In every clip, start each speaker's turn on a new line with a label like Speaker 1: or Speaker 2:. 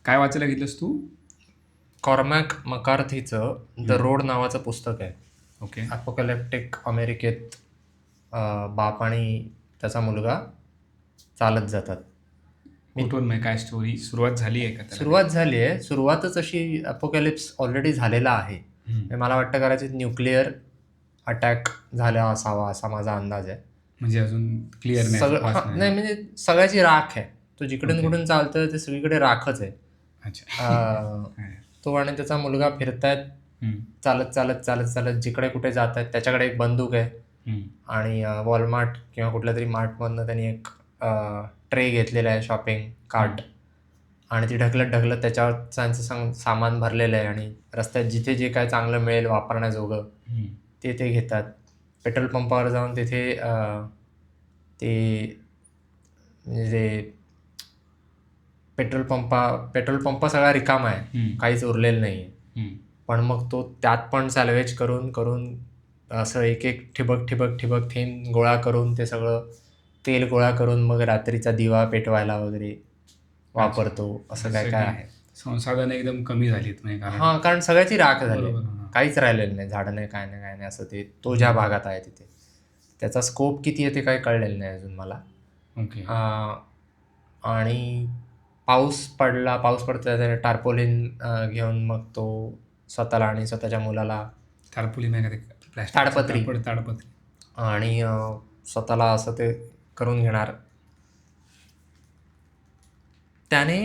Speaker 1: काय वाचायला घेतलंस तू?
Speaker 2: कॉर्मॅक मकार्थीचं द रोड नावाचं पुस्तक आहे.
Speaker 1: ओके.
Speaker 2: अपोकॅलिप्टिक अमेरिकेत बाप आणि त्याचा मुलगा चालत जातात.
Speaker 1: कुठून म्हणजे काय स्टोरी सुरुवात झाली आहे का त्याला?
Speaker 2: सुरुवात झाली आहे. सुरुवातच अशी अपोकॅलिप्स ऑलरेडी झालेला आहे.
Speaker 1: हम्म.
Speaker 2: मला वाटतं कदाचित न्यूक्लिअर अटॅक झाला असावा असा माझा अंदाज आहे.
Speaker 1: म्हणजे अजून क्लिअर
Speaker 2: नाही म्हणजे सगळ्याची राख आहे. तो जिकडून
Speaker 1: Okay.
Speaker 2: कुठून चालतोय ते सगळीकडे राखच आहे.
Speaker 1: अच्छा.
Speaker 2: तो आणि त्याचा मुलगा फिरतायत चालत चालत चालत चालत जिकडे कुठे जात आहेत. त्याच्याकडे एक बंदूक आहे आणि वॉलमार्ट किंवा कुठल्या तरी मार्टमधनं त्यांनी एक ट्रे घेतलेला आहे, शॉपिंग कार्ट, आणि ती ढकलत ढकलत त्याच्यावर त्यांचं सामान भरलेलं आहे आणि रस्त्यात जिथे जे काय चांगलं मिळेल वापरण्याजोगं ते घेतात. पेट्रोल पंपावर जाऊन तिथे ते म्हणजे पेट्रोल पंप सगळा रिकामा आहे, काहीच उरलेलं नाही आहे. पण मग तो त्यात पण सॅल्वेज करून करून असं एक एक ठिबक ठिबक ठिबक थेंब गोळा करून ते सगळं तेल गोळा करून मग रात्रीचा दिवा पेटवायला वगैरे वापरतो. असं काय काय आहे.
Speaker 1: संसाधन एकदम कमी झालीत म्हणजे
Speaker 2: कारण सगळ्याची राख झाली,
Speaker 1: बरोबर, हां.
Speaker 2: काहीच राहिलेलं नाही, झाडं नाही, काय नाही काय नाही. असं ते तो ज्या भागात आहे तिथे त्याचा स्कोप किती आहे ते काही कळलेलं नाही अजून मला.
Speaker 1: ओके.
Speaker 2: आणि पाऊस पडतो, त्याने टार्पोलिन घेऊन मग तो स्वतःला आणि स्वतःच्या मुलाला ताडपत्री आणि स्वतःला असं ते करून घेणार. त्याने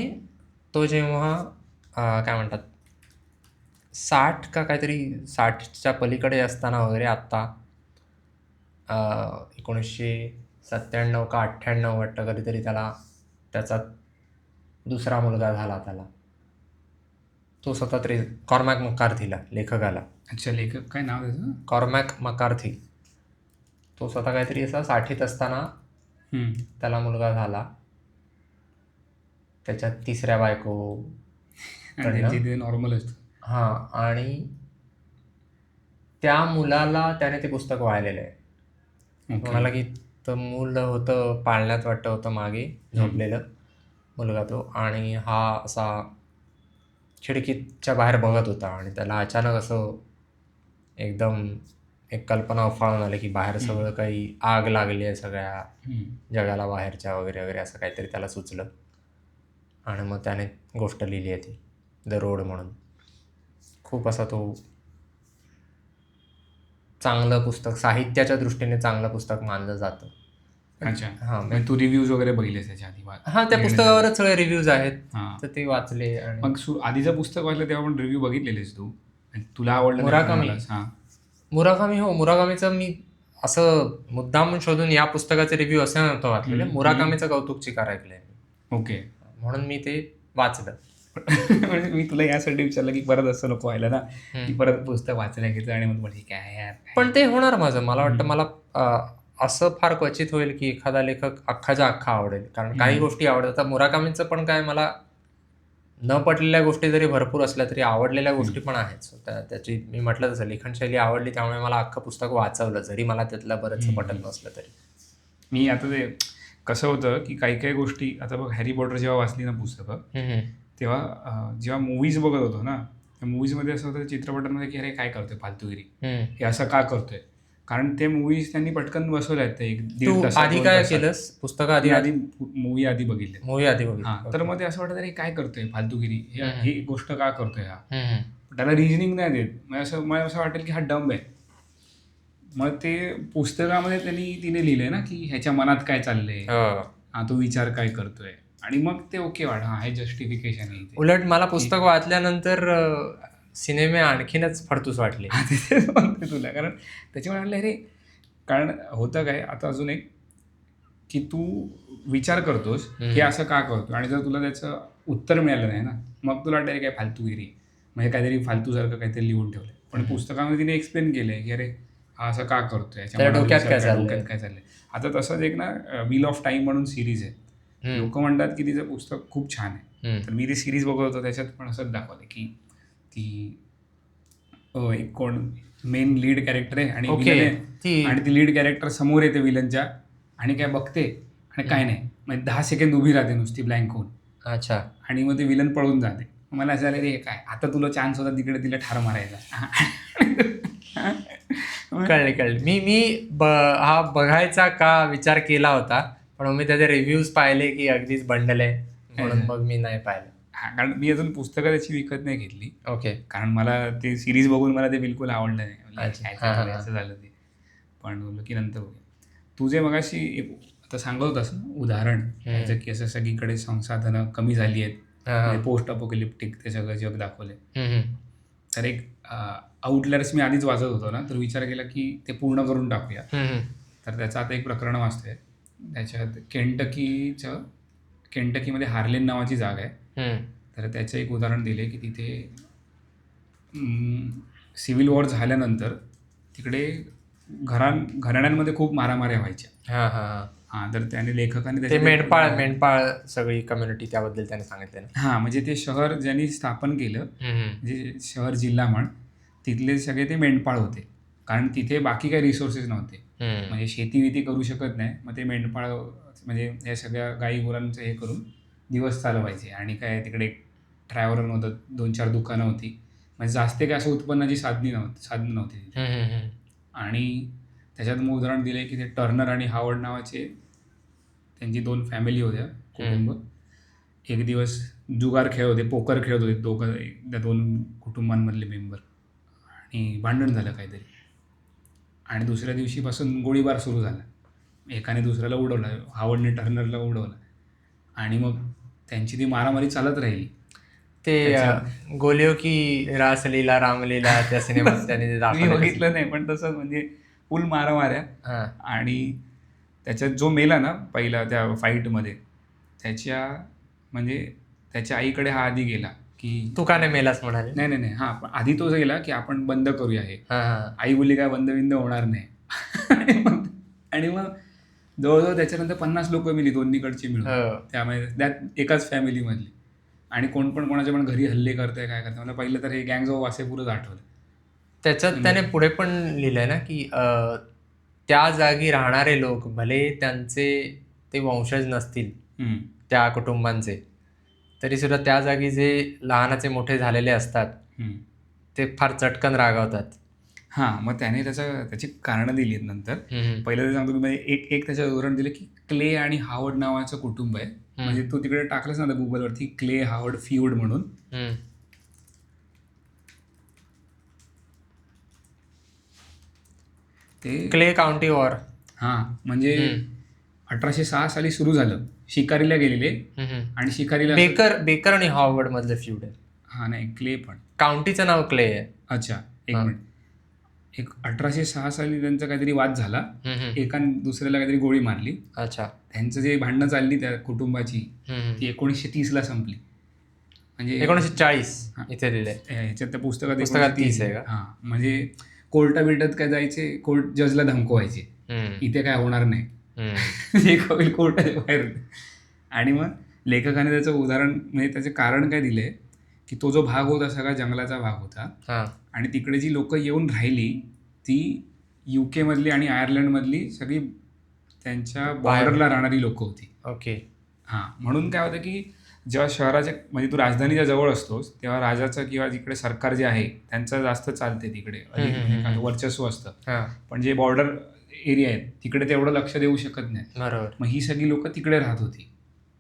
Speaker 2: तो जेव्हा काय म्हणतात 60 का काहीतरी 60च्या पलीकडे असताना वगैरे, आत्ता 1997 का 98 वाटतं कधीतरी त्याचा दुसरा मुलगा झाला. तो स्वतः तरी कॉर्मॅक मकार्थीला, लेखकाला.
Speaker 1: अच्छा, लेखक काय नाव त्याचं?
Speaker 2: कॉर्मॅक मकार्थी. तो स्वतः काहीतरी असा 60त असताना त्याला मुलगा झाला. त्याच्यात तिसऱ्या बायको
Speaker 1: नॉर्मल असतं.
Speaker 2: हां, आणि त्या मुलाला त्याने ते पुस्तक वाहिलेलं आहे. म्हणाला की तर मूल होतं पाळण्यात वाटतं होतं मागे झोपलेलं मुलगा तो, आणि हा असा खिडकीच्या बाहेर बघत होता आणि त्याला अचानक असं एकदम एक कल्पना उफाळून आली की बाहेर सगळं काही आग लागली आहे सगळ्या जगाला बाहेरच्या वगैरे वगैरे, असं काहीतरी त्याला सुचलं. आणि मग त्याने गोष्ट लिहिली आहे ती द रोड म्हणून. खूप असा तो चांगलं पुस्तक, साहित्याच्या दृष्टीने चांगलं पुस्तक मानलं जातं.
Speaker 1: अच्छा. हां, तू रिव्ह्यूज वगैरे बघितलेस त्याच्या आधी?
Speaker 2: हां, त्या पुस्तकावरच सगळे रिव्ह्यूज आहेत, तर ते वाचले. आणि
Speaker 1: मग आधीचं पुस्तक वाचलं तेव्हा पण रिव्ह्यू बघितलेलेस तू? तुला आवडलं
Speaker 2: मुराकामी? मुराकामी, हो. मुराकामीचं मी असं मुद्दाम शोधून या पुस्तकाचे रिव्ह्यू असे नव्हतं वाचलेले. मुराकामीचं कौतुक चिकार ऐकलंय.
Speaker 1: ओके.
Speaker 2: म्हणून मी ते वाचलं.
Speaker 1: म्हणजे मी तुला यासाठी विचारलं की परत असं नको व्हायला ना, की परत पुस्तक वाचायला घेतलं आणि मग ठीक आहे यार.
Speaker 2: पण ते होणार माझं. मला वाटतं मला असं फार क्वचित होईल की एखादा लेखक अख्खाच्या अख्खा आवडेल, कारण काही गोष्टी आवडतात. मुराकामीचं पण काय, मला न पटलेल्या गोष्टी जरी भरपूर असल्या तरी आवडलेल्या गोष्टी पण आहेत. त्याची मी म्हटलं तसं लेखनशैली आवडली, त्यामुळे मला अख्खं पुस्तक वाचवलं, जरी मला त्यातलं बरंच पटत नसलं तरी.
Speaker 1: मी आता ते कसं होतं की काही काही गोष्टी, आता बघ हॅरी पॉटर जेव्हा वाचली ना पुस्तकं, तेव्हा जेव्हा मूवीज बघत होतो ना, त्या मूवीजमध्ये असं होतं चित्रपटांमध्ये की अरे काय करतोय फालतूगिरी, हे असं का करतोय, कारण ते मूवीज त्यांनी पटकन बसवल्या आहेत. एक दीड तास
Speaker 2: आधी काय केलंस? पुस्तक आधी
Speaker 1: मूवी आधी बघितले.
Speaker 2: हां,
Speaker 1: तर मग ते असं वाटतं अरे काय करतोय फालतूगिरी, ही गोष्ट का करतोय हा, त्याला रिझनिंग नाही देत. मला असं वाटेल की हा डंब आहे. मग ते पुस्तकामध्ये तिने लिहिलंय ना की ह्याच्या मनात काय चाललंय, तो विचार काय करतोय, आणि मग ते ओके हे जस्टिफिकेशन आहे.
Speaker 2: उलट मला पुस्तक वाचल्यानंतर सिनेमे आणखीनच फडतूस वाटले.
Speaker 1: तुला, कारण त्याच्यामुळे म्हटलं अरे, कारण होतं काय आता अजून एक की तू विचार करतोस की असं का करतो, आणि जर तुला त्याचं उत्तर मिळालं नाही ना, मग तुला वाटतं काय फालतूगिरी, म्हणजे काहीतरी फालतूसारखं काहीतरी लिहून ठेवलंय. पण पुस्तकामध्ये तिने एक्सप्लेन केलंय की अरे हा असं का करतोय,
Speaker 2: डोक्यात काय
Speaker 1: चाललंय. आता तसंच एक ना व्हील ऑफ टाईम म्हणून सिरीज आहे. लोक म्हणतात की तिचं पुस्तक खूप छान आहे, तर मी ती सिरीज बघत होतो. त्याच्यात पण असंच दाखवलं की ती एक कोण मेन लीड कॅरेक्टर आहे आणि ती लीड कॅरेक्टर समोर येते विलनच्या आणि काय बघते आणि काय नाही, म्हणजे 10 सेकंद उभी राहते नुसती ब्लँक होऊन,
Speaker 2: अच्छा.
Speaker 1: आणि मग ते विलन पळून जाते. मला असं झालं, रे हे काय, आता तुला चान्स होता तिकडे तिला ठार मारायचा.
Speaker 2: कळले. हा बघायचा का विचार केला होता, पण मी त्याचे रिव्ह्यूज पाहिले की अगदीच बंडल आहे, म्हणून मग मी नाही पाहिलं.
Speaker 1: हा, कारण मी अजून पुस्तकं त्याची विकत नाही घेतली,
Speaker 2: ओके.
Speaker 1: कारण मला ते सिरीज बघून मला ते बिलकुल आवडलं नाही. म्हणलं,
Speaker 2: अच्छा.
Speaker 1: काय
Speaker 2: हा, हा,
Speaker 1: चाललंय,
Speaker 2: हा.
Speaker 1: असं झालं ते. पण बोललो की नंतर बघूया. तू जे मगाशी आता सांगत होतास ना उदाहरण, याचं की असं सगळीकडे संसाधनं कमी झाली आहेत,
Speaker 2: हा.
Speaker 1: पोस्ट अपोकलिप्टिक ते सगळं जग दाखवलंय.
Speaker 2: हम्म.
Speaker 1: तर एक आउटलायर्स मी आधीच वाचत होतो ना, तर विचार केला की ते पूर्ण करून टाकूया.
Speaker 2: हम्म.
Speaker 1: तर त्याचं आता एक प्रकरण वाचतोय. त्याच्यात केंटकीमध्ये हार्लेन नावाची जागा आहे.
Speaker 2: हम्म.
Speaker 1: तर त्याचं एक उदाहरण दिले की तिथे सिव्हिल वॉर झाल्यानंतर तिकडे घराण्यांमध्ये खूप मारामाऱ्या व्हायच्या.
Speaker 2: हा हा हा.
Speaker 1: हां, तर त्याने लेखकाने
Speaker 2: ते
Speaker 1: त्याच्यात
Speaker 2: मेंढपाळ सगळी कम्युनिटी त्याबद्दल त्याने सांगितलं ना.
Speaker 1: हां, म्हणजे ते शहर ज्यांनी स्थापन केलं, म्हणजे शहर जिल्हा म्हण, तिथले सगळे ते मेंढपाळ होते. कारण तिथे बाकी काही रिसोर्सेस नव्हते, म्हणजे शेती करू शकत नाही. मग ते मेंढपाळ म्हणजे या सगळ्या गाई गुरांचं हे करून दिवस चालवायचे. आणि काय तिकडे एक ट्रॅव्हलर नव्हतं, 2-4 दुकानं होती, म्हणजे जास्त काय असं उत्पन्नाची साधनं नव्हती तिथे. आणि त्याच्यात मग उदाहरण दिलं की ते टर्नर आणि हावर्ड नावाचे त्यांची 2 फॅमिली होत्या, कुटुंब. एक दिवस जुगार खेळत होते, पोकर खेळत होते त्या 2 कुटुंबांमधले मेंबर, आणि भांडण झालं काहीतरी. आणि दुसऱ्या दिवशीपासून गोळीबार सुरू झाला. एकाने दुसऱ्याला उडवलं, हावर्डने टर्नरला उडवलं, आणि मग त्यांची ती मारामारी चालत राहिली.
Speaker 2: ते गोलियो की रासलीला रामलीला त्या सिनेमात त्याने
Speaker 1: मी
Speaker 2: दाखवलं.
Speaker 1: बघितलं नाही, पण तसं म्हणजे फुल मारामाऱ्या.
Speaker 2: हा.
Speaker 1: आणि त्याच्यात जो मेला ना पहिला त्या फाईटमध्ये, म्हणजे त्याच्या आईकडे हा आधी गेला की
Speaker 2: तू का नाही मेलास म्हणाले.
Speaker 1: नाही, हां, पण आधी तो गेला की आपण बंद करूया हे.
Speaker 2: हा हा.
Speaker 1: आई बोलली काय बंद होणार नाही. आणि मग जवळजवळ त्याच्यानंतर 50 लोक मिली दोन्हीकडची मिळून,
Speaker 2: हो.
Speaker 1: त्यामुळे त्यात एकाच फॅमिलीमधली. आणि कोण पण कोणाच्या पण घरी हल्ले करतंय, काय करतंय. मला पहिलं तर हे गँग्स ऑफ वासेपूरच आठवलं.
Speaker 2: त्याच्यात त्याने पुढे पण लिहिलंय ना की त्या जागी राहणारे लोक भले त्यांचे ते वंशज नसतील त्या कुटुंबांचे, तरी सुद्धा त्या जागी जे लहानाचे मोठे झालेले असतात ते फार चटकन रागावतात.
Speaker 1: हां, मग त्याने त्याची कारणं दिली आहेत नंतर. पहिलं ते सांगतो मी, म्हणजे एक त्याचं उदाहरण दिलं की क्ले आणि हावर्ड नावाचं कुटुंब आहे. म्हणजे तू तिकडे टाकलंस ना गुगलवरती, क्ले हावर्ड फ्यूड म्हणून. ते
Speaker 2: क्ले काउंटी वॉर.
Speaker 1: हां, म्हणजे 1806 साली सुरू झालं. शिकारीला गेलेले, आणि शिकारीला
Speaker 2: बेकर आणि हॉवर्ड मधलं फ्यूड आहे.
Speaker 1: हां, नाही, क्ले पण
Speaker 2: काउंटीचं नाव क्ले आहे.
Speaker 1: अच्छा, एक मिनिट. 1806 साली त्यांचा काहीतरी वाद झाला, एकाने दुसऱ्याला काहीतरी गोळी मारली.
Speaker 2: अच्छा.
Speaker 1: त्यांचं जे भांडणं चालली त्या कुटुंबाची, ती 1930ला संपली. म्हणजे
Speaker 2: 1940 इथे दिलंय.
Speaker 1: ह्याच्यात त्या पुस्तकात
Speaker 2: 30 आहे का?
Speaker 1: हां, म्हणजे कोर्टा बिटात काय जायचे, कोर्ट जजला धमकवायचे, इथे काय होणार नाही, जे होईल कोर्टाच्या बाहेर. आणि मग लेखकाने त्याचं उदाहरण, म्हणजे त्याचे कारण काय दिलंय की तो जो भाग होता सगळा जंगलाचा भाग होता, आणि तिकडे जी लोक येऊन राहिली ती UK मधली आणि आयर्लंडमधली सगळी त्यांच्या बॉर्डरला राहणारी लोक होती.
Speaker 2: ओके.
Speaker 1: हां, म्हणून काय होतं की जेव्हा शहराच्या, म्हणजे तू राजधानीच्या जवळ असतोस, तेव्हा राजाचं किंवा जिकडे सरकार जे आहे त्यांचं जास्त चालते तिकडे, वर्चस्व असतं. पण जे बॉर्डर एरिया आहेत तिकडे तेवढं लक्ष देऊ शकत नाही.
Speaker 2: बरोबर.
Speaker 1: मग ही सगळी लोक तिकडे राहत होती,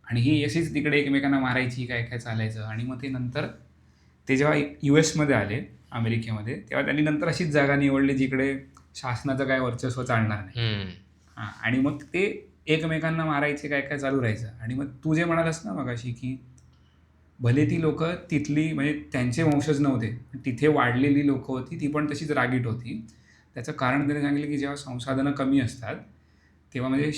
Speaker 1: आणि ही अशीच तिकडे एकमेकांना मारायची, काय काय चालायचं. आणि मग ते नंतर ते जेव्हा US मध्ये आले, अमेरिकेमध्ये, तेव्हा त्यांनी नंतर अशीच जागा निवडली जिकडे शासनाचं काय वर्चस्व चालणार नाही. हां, आणि मग ते एकमेकांना मारायचे, काय काय चालू राहायचं. आणि मग तू जे म्हणालास ना मगाशी की भले ती लोक तिथली, म्हणजे त्यांचे वंशज नव्हते, तिथे वाढलेली लोक होती, ती पण तशीच रागीट होती. त्याचं कारण त्याने सांगितलं की जेव्हा संसाधनं कमी असतात तेव्हा, म्हणजे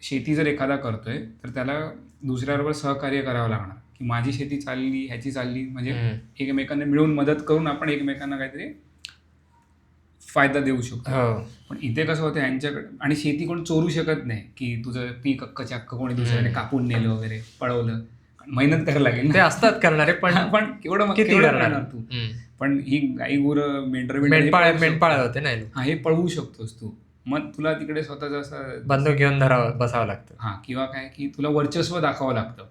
Speaker 1: शेती जर एखादा करतोय तर त्याला दुसऱ्याबरोबर सहकार्य करावं लागणार, की माझी शेती चालली, ह्याची चालली, म्हणजे एकमेकांना मिळून मदत करून आपण एकमेकांना काहीतरी फायदा देऊ शकतो. पण इथे कसं होतं यांच्याकडे, आणि शेती कोण चोरू शकत नाही की तुझं पीक अक्कच्या अक्क कोणी दुसऱ्याने कापून नेलं वगैरे, पळवलं, मेहनत करायला लागेल.
Speaker 2: ते असतात करणारे, पण
Speaker 1: केवढं
Speaker 2: किती करणार
Speaker 1: तू. पण ही गाई गुरं,
Speaker 2: मेंढपाळ होते ना,
Speaker 1: हां, हे पळवू शकतोस तू. मग तुला तिकडे स्वतःचं असं
Speaker 2: बंदूक घेऊन बसावं लागतं.
Speaker 1: हां, किंवा काय की तुला वर्चस्व दाखवावं लागतं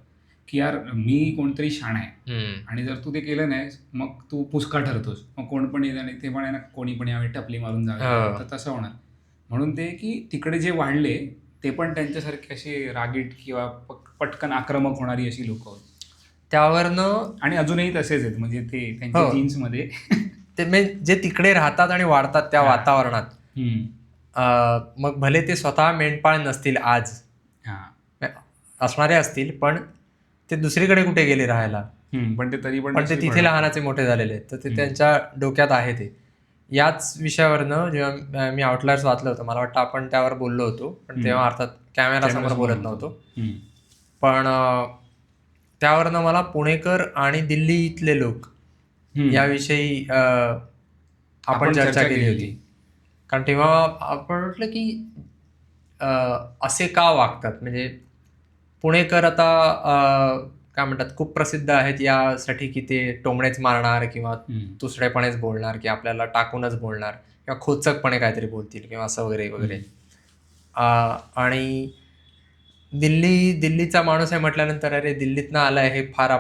Speaker 1: की यार मी कोणतरी शाण आहे
Speaker 2: हम्म.
Speaker 1: आणि जर तू ते केलं नाहीस मग तू पुसका ठरतोस, मग कोण पण येत आणि ते पण कोणी पण यावेळी टपली मारून
Speaker 2: हो.
Speaker 1: जावे, तर तसं होणार. म्हणून ते की तिकडे जे वाढले ते पण त्यांच्यासारखे असे रागीट किंवा पटकन आक्रमक होणारी अशी लोक होती.
Speaker 2: त्यावरनं
Speaker 1: आणि अजूनही तसेच आहेत, म्हणजे ते त्यांच्या
Speaker 2: हो.
Speaker 1: जीन्समध्ये.
Speaker 2: ते जे तिकडे राहतात आणि वाढतात त्या
Speaker 1: हा.
Speaker 2: वातावरणात,
Speaker 1: हम्म.
Speaker 2: मग भले ते स्वतः मेंढपाळ नसतील आज,
Speaker 1: हा.
Speaker 2: असणारे असतील, पण ते दुसरीकडे कुठे गेले राहायला,
Speaker 1: पण ते तरी पण
Speaker 2: पण ते
Speaker 1: तसे
Speaker 2: तिथे
Speaker 1: पडतात.
Speaker 2: लहानाचे मोठे झालेले आहेत, तर ते त्यांच्या डोक्यात आहे. ते याच विषयावरनं जेव्हा मी आउटलायर्स वाचलं होतं, मला वाटतं आपण त्यावर बोललो होतो, पण तेव्हा अर्थात कॅमेरासमोर बोलत नव्हतो. पण त्यावरनं मला पुणेकर आणि दिल्लीतले लोक याविषयी आपण चर्चा केली होती. कारण तेव्हा आपण म्हटलं की असे का वागतात, म्हणजे पुणेकर आता काय म्हणतात, खूप प्रसिद्ध आहेत यासाठी की ते टोमणेच मारणार किंवा दुसरेपणेच बोलणार, की आपल्याला टाकूनच बोलणार किंवा खोचकपणे काहीतरी बोलतील किंवा असं वगैरे वगैरे. आणि दिल्लीचा माणूस आहे म्हटल्यानंतर अरे दिल्लीतनं आलाय हे फार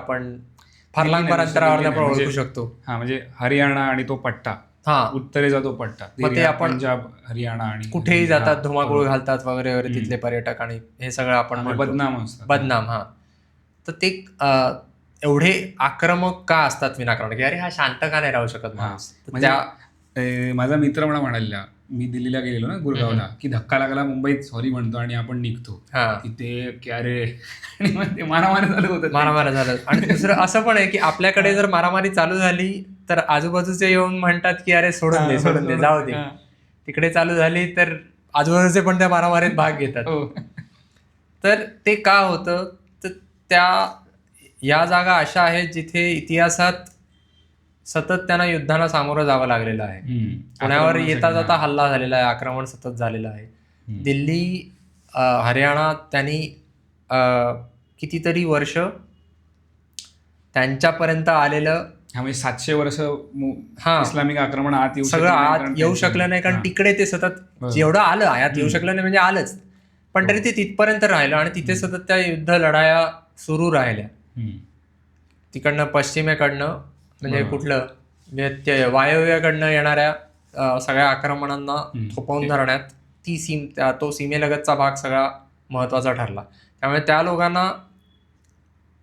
Speaker 2: लांबवर अंतरावर आपण ओळखू शकतो.
Speaker 1: हा, म्हणजे हरियाणा आणि तो पट्टा, उत्तरेचा तो पट्टा,
Speaker 2: मग ते आपण
Speaker 1: पंजाब, हरियाणा आणि
Speaker 2: कुठेही जातात, धुमाकूळ घालतात वगैरे वगैरे तिथले पर्यटक, आणि हे सगळं आपण बदनाम. हा, तर ते एवढे आक्रमक का असतात विनाकारण, की अरे हा शांत का नाही राहू शकत माणूस.
Speaker 1: माझा मित्र मला म्हणाला, मी दिल्लीला गेलेलो ना गुरगावला, की धक्का लागला मुंबईत सॉरी म्हणतो आणि आपण निघतो तिथे, की अरे मारामारी झालं.
Speaker 2: आणि दुसरं असं पण आहे की आपल्याकडे जर मारामारी चालू झाली तर आजूबाजूचे येऊन म्हणतात की अरे सोडून दे जाऊ दे. तिकडे चालू झाली तर आजूबाजूचे पण त्या मारामारीत भाग घेतात. तर ते का होतं, तर या जागा अशा आहेत जिथे इतिहासात सतत त्यांना युद्धाला सामोरं जावं लागलेलं आहे. पुण्यावर येता जाता हल्ला झालेला आहे, आक्रमण सतत झालेलं आहे. दिल्ली, हरियाणा त्यांनी कितीतरी वर्ष त्यांच्यापर्यंत आलेलं,
Speaker 1: 700 वर्ष इस्लामिक आक्रमण
Speaker 2: सगळं आत येऊ शकलं नाही, कारण तिकडे ते सतत जेवढं आलं आयात येऊ शकलं नाही म्हणजे आलंच, पण तरी ते तिथपर्यंत राहिलं आणि तिथे सतत त्या युद्ध लढाया सुरू राहिल्या. तिकडनं पश्चिमेकडनं, म्हणजे कुठलं वायव्याकडनं येणाऱ्या सगळ्या आक्रमणांना थोपवून धरण्यात तो सीमेलगतचा भाग सगळा महत्वाचा ठरला. त्यामुळे त्या लोकांना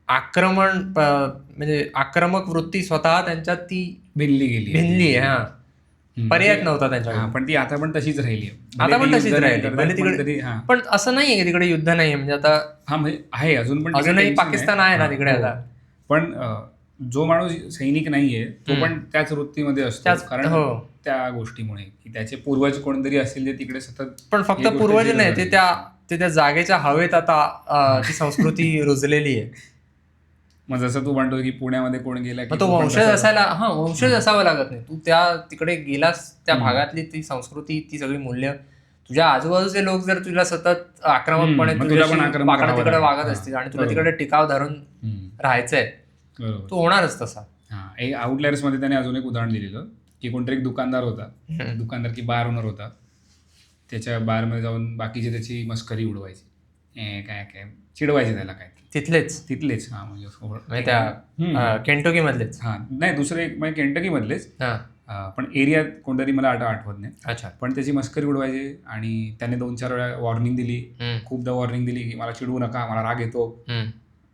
Speaker 2: म्हणजे आक्रमक वृत्ती स्वतः त्यांच्यात ती भिनली आहे. हा, पर्याय नव्हता त्यांच्याकडे.
Speaker 1: पण ती आता पण तशीच राहिली.
Speaker 2: पण असं नाहीये की तिकडे युद्ध नाहीये, म्हणजे आता
Speaker 1: आहे
Speaker 2: अजूनही पाकिस्तान आहे ना तिकडे आता.
Speaker 1: पण जो माणूस सैनिक नाहीये तो पण त्याच वृत्तीमध्ये असतो, कारण त्या गोष्टीमुळे की त्याचे पूर्वज कोणतरी असतील जे तिकडे सतत.
Speaker 2: पण फक्त पूर्वज नाही, ते त्या जागेच्या हवेत आता ती संस्कृती रुजलेली आहे.
Speaker 1: मग जसं तू म्हणतो की पुण्यामध्ये कोण गेला की
Speaker 2: तो वंशज असावा लागत नाही. तू तिकडे गेलास, त्या भागातली ती संस्कृती, ती सगळी मूल्य, तुझ्या आजूबाजूचे लोक जर तुला सतत आक्रमकपणे तिकडे वागत असतील आणि तुला तिकडे टिकाव धरून राहायचंय, तो होणारच तसा.
Speaker 1: एक आउटलायर्स मध्ये त्याने अजून एक उदाहरण दिलेलं की कोणतरी एक दुकानदार की बार ओनर होता, त्याच्या बारमध्ये जाऊन बाकीचे त्याची मस्करी उडवायची, काय चिडवायचे त्याला, काय तिथलेच. हा, म्हणजे
Speaker 2: त्या केंटकी मधलेच.
Speaker 1: हा, नाही दुसरे म्हणजे केंटकी मधलेच, पण एरियात कोणतरी मला आठवत नाही.
Speaker 2: अच्छा.
Speaker 1: पण त्याची मस्करी उडवायची आणि त्याने 2-4 वेळा वॉर्निंग दिली, खूपदा वॉर्निंग दिली की मला चिडवू नका, मला राग येतो.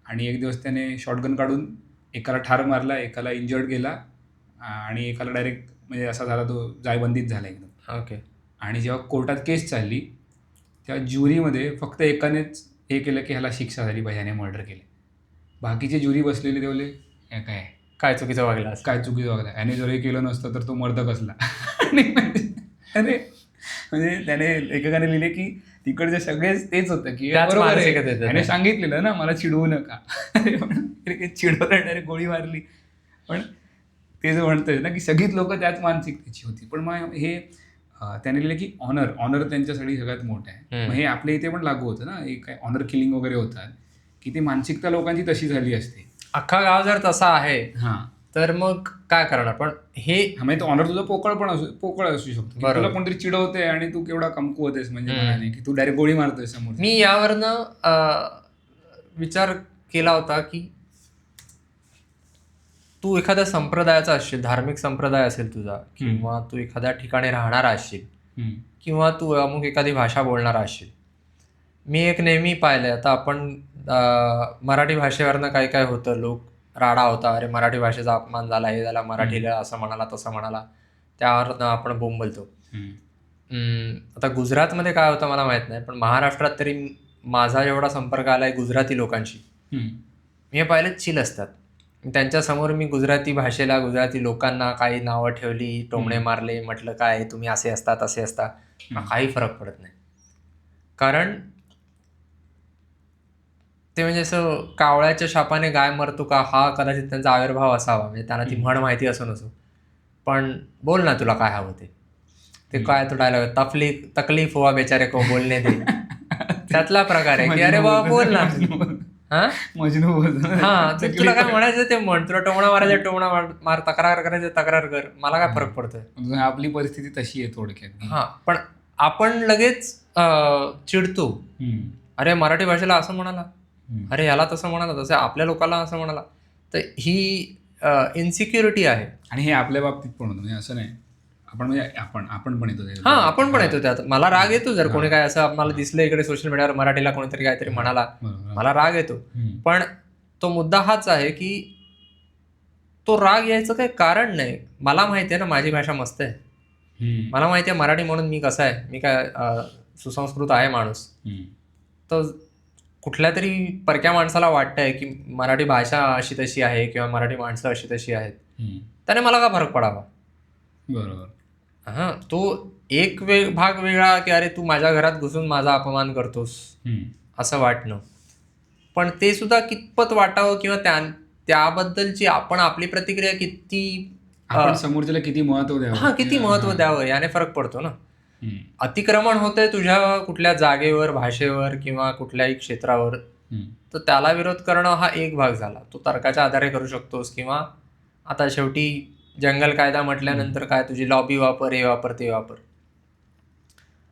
Speaker 1: आणि एक दिवस त्याने शॉटगन काढून एकाला ठार मारला, एकाला इंजर्ड केला आणि एकाला डायरेक्ट म्हणजे असा झाला तो जायबंदीत झाला एकदम.
Speaker 2: ओके.
Speaker 1: आणि जेव्हा कोर्टात केस चालली तेव्हा ज्युरीमध्ये फक्त एकानेच हे केलं की ह्याला शिक्षा झाली पाहिजे, ह्याने मर्डर केले. बाकीचे ज्युरी बसलेले ते बोलले
Speaker 2: काय चुकीचं वागला,
Speaker 1: याने जर हे केलं नसतं तर तो मर्द कसला. अरे म्हणजे त्याने एकेकाने लिहिले की तिकडचे सगळेच तेच होतं की बरोबर आहे, त्याने सांगितलेलं ना मला चिडवू नका, चिडवलं डायरेक्ट गोळी मारली. पण ते जे म्हणतोय ना की सगळीच लोक त्याच मानसिकतेची होती. पण मग हे त्याने लिहिलं की ऑनर त्यांच्यासाठी सगळ्यात मोठं आहे. मग हे आपल्या इथे पण लागू होतं ना, एक काय ऑनर किलिंग वगैरे होतात, की ती मानसिकता लोकांची तशी झाली असते.
Speaker 2: अख्खा गाव जर तसा आहे तर मग काय करणार. पण हे
Speaker 1: म्हणजे तो ऑनर तुझा पोकळ असू शकतो, तुला कोणतरी चिडवते आणि तू केवढा कमकुवतेस, म्हणजे की तू डायरेक्ट गोळी मारतोय समोर.
Speaker 2: मी यावरनं विचार केला होता की तू एखाद्या संप्रदायाचा असशील, धार्मिक संप्रदाय असेल तुझा, किंवा तू एखाद्या ठिकाणी राहणारा असशील, किंवा तू अमुक एखादी भाषा बोलणारा असशील. मी एक नेहमी पाहिलंय, आता आपण मराठी भाषेवरनं काय काय होतं, लोक राडा होता, अरे मराठी भाषेचा अपमान झाला, हे झाला, मराठीला असं म्हणाला तसं म्हणाला, त्यावरनं आपण बोंबलतो. आता गुजरातमध्ये काय होतं मला माहित नाही, पण महाराष्ट्रात तरी माझा जेवढा संपर्क आलाय गुजराती लोकांशी, मी हे पाहिलं चिल असतात. त्यांच्यासमोर मी गुजराती भाषेला, गुजराती लोकांना काही नावं ठेवली, टोमणे मारले, म्हटलं काय तुम्ही असे असता तसे असता, काही फरक पडत नाही. कारण ते म्हणजे असं कावळ्याच्या शापाने गाय मरतो का, हा कदाचित त्यांचा आविर्भाव असावा. म्हणजे त्यांना ती म्हण माहिती असो नसो, पण बोल ना तुला काय हवं ते काय तो डायलॉग, तकलीफ हुआ बेचारे को बोलने दे, त्यातला प्रकार आहे की अरे बाबा बोल ना. हा तुला काय म्हणायचं ते म्हण, तुला टोमणा मारायचं टोमणा मार, तक्रार करायचं तक्रार कर, मला काय फरक पडतोय.
Speaker 1: आपली परिस्थिती तशी आहे थोडक्यात.
Speaker 2: हा, पण आपण लगेच चिडतो, अरे मराठी भाषेला असं म्हणाला, अरे याला तसं म्हणाला, तसं आपल्या लोकांना असं म्हणाला. तर ही इन्सिक्युरिटी आहे.
Speaker 1: आणि हे आपल्या बाबतीत पण होतं, म्हणजे असं नाही आपण पण येतो.
Speaker 2: हा, आपण पण येतो त्यात. मला राग येतो जर कोणी काय असं मला दिसलं इकडे सोशल मीडियावर मराठीला कोणीतरी काहीतरी म्हणाला, मला राग येतो. पण तो मुद्दा हाच आहे की तो राग यायचं काही कारण नाही. मला माहिती आहे ना माझी भाषा मस्त आहे, मला माहिती आहे मराठी म्हणून मी कसं आहे, मी काय सुसंस्कृत आहे माणूस. तर कुठल्या तरी परक्या माणसाला वाटतंय की मराठी भाषा अशी तशी आहे किंवा मराठी माणसं अशी तशी आहेत, त्याने मला का फरक पडावा.
Speaker 1: बरोबर.
Speaker 2: हा, तो एक भाग वेगळा की अरे तू माझ्या घरात घुसून माझा अपमान करतोस असं वाटणं, पण ते सुद्धा कितपत वाटावं किंवा त्याबद्दलची आपण आपली प्रतिक्रिया किती,
Speaker 1: आपण समोरच्याला किती महत्व द्यावं,
Speaker 2: हा किती महत्व द्यावं, याने फरक पडतो ना. अतिक्रमण होतंय तुझ्या कुठल्या जागेवर, भाषेवर किंवा कुठल्याही क्षेत्रावर, तर त्याला विरोध करणं हा एक भाग झाला. तो तर्काच्या आधारे करू शकतोस, किंवा आता शेवटी जंगल कायदा म्हटल्यानंतर काय तुझी लॉबी वापर, हे वापर ते वापर,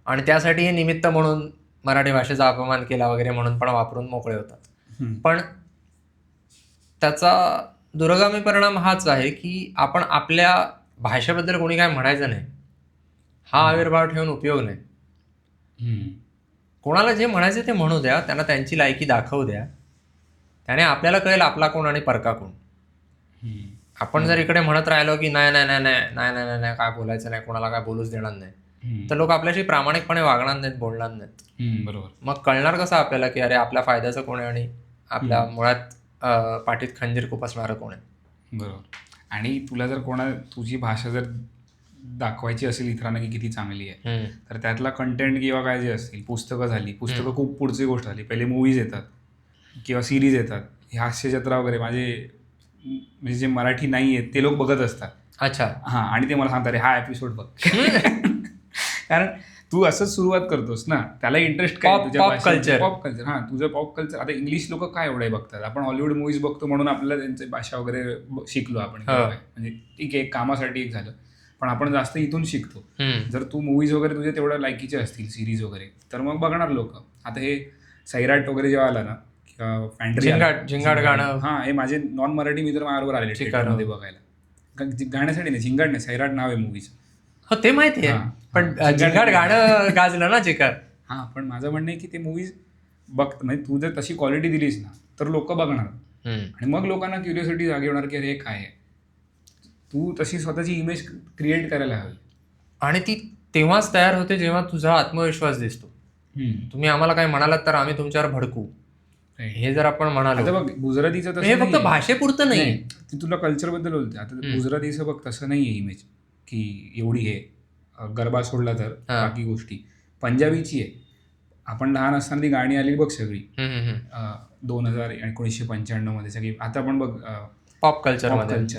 Speaker 2: आणि त्यासाठी हे निमित्त म्हणून मराठी भाषेचा अपमान केला वगैरे म्हणून पण वापरून मोकळे होतात. पण त्याचा दुर्गामी परिणाम हाच आहे की आपण आपल्या भाषेबद्दल कोणी काय म्हणायचं नाही, हा आविर्भाव ठेवून उपयोग नाही. कोणाला जे म्हणायचं ते म्हणू द्या, त्यांना त्यांची लायकी दाखवू द्या, त्याने आपल्याला कळेल आपला कोण आणि परका कोण. आपण जर इकडे म्हणत राहिलो की नाही नाही नाही नाही नाही नाही नाही काय बोलायचं नाही, कोणाला काय बोलूच देणार नाही, तर लोक आपल्याशी प्रामाणिकपणे वागणार नाहीत, बोलणार नाहीत.
Speaker 1: बरोबर.
Speaker 2: मग कळणार कसं आपल्याला की अरे आपल्या फायद्याचं कोण आहे आणि आपल्या मुळात पाठीत खंजीर खुपसणारं कोण आहे.
Speaker 1: बरोबर. आणि तुला जर तुझी भाषा जर दाखवायची असेल इतरांना की किती चांगली आहे, तर त्यातला कंटेंट किंवा काय जे असतील, पुस्तकं झाली, पुस्तकं खूप पुढची गोष्ट झाली, पहिले मूवीज येतात किंवा सिरीज येतात, हे हास्यजत्रा वगैरे म्हणजे जे मराठी नाही आहेत ते लोक बघत असतात.
Speaker 2: अच्छा.
Speaker 1: हां, आणि ते मला सांगतात रे हा एपिसोड बघ. कारण तू असंच सुरुवात करतोस ना, त्याला इंटरेस्ट काय
Speaker 2: पॉप कल्चर.
Speaker 1: हां, तुझं पॉप कल्चर. आता इंग्लिश लोक काय एवढे बघतात, आपण हॉलिवूड मूवीज बघतो म्हणून आपल्याला त्यांची भाषा वगैरे शिकलो आपण, म्हणजे ठीक आहे कामासाठी एक झालं, पण आपण जास्त इथून शिकतो. जर तू मूवीज वगैरे तुझे तेवढ्या लायकीचे असतील, सिरीज वगैरे, तर मग बघणार लोक. आता हे सैराट वगैरे जेव्हा आला ना,
Speaker 2: झिंगाट गाणं,
Speaker 1: हां, हे माझे नॉन मराठी मित्र माझ्याबरोबर आले थिएटरमध्ये बघायला, गाण्यासाठी नाही, झिंगाट नाही, सैराट नाव आहे मूवीचं.
Speaker 2: हो ते माहिती आहे, पण झिंगाट गाणं गाजलं ना चिकार.
Speaker 1: हां, पण माझं म्हणणं आहे की ते मूवीज म्हणजे तू जर तशी क्वालिटी दिलीस ना तर लोक बघणार, आणि मग लोकांना क्युरिओसिटी जागी होणार की अरे हे काय आहे. तू तशी स्वतःची इमेज क्रिएट करायला हवी, आणि
Speaker 2: ती तेव्हाच तयार होते जेव्हा तुझा आत्मविश्वास दिसतो. तुम्ही आम्हाला काय म्हणालात तर आम्ही तुमच्यावर भडकू, हे जर आपण म्हणालो.
Speaker 1: आता बघ गुजरातीचं तसं
Speaker 2: हे फक्त भाषेपुरतं नाही,
Speaker 1: ती तुला कल्चरबद्दल बोलते. आता गुजरातीचं बघ तसं नाही आहे इमेज की एवढी हे गरबा सोडला तर बाकी गोष्टी. पंजाबीची आहे. आपण लहान असताना ती गाणी आली बघ सगळी 1995 मध्ये सगळी. आता आपण बघ
Speaker 2: पॉप कल्चर.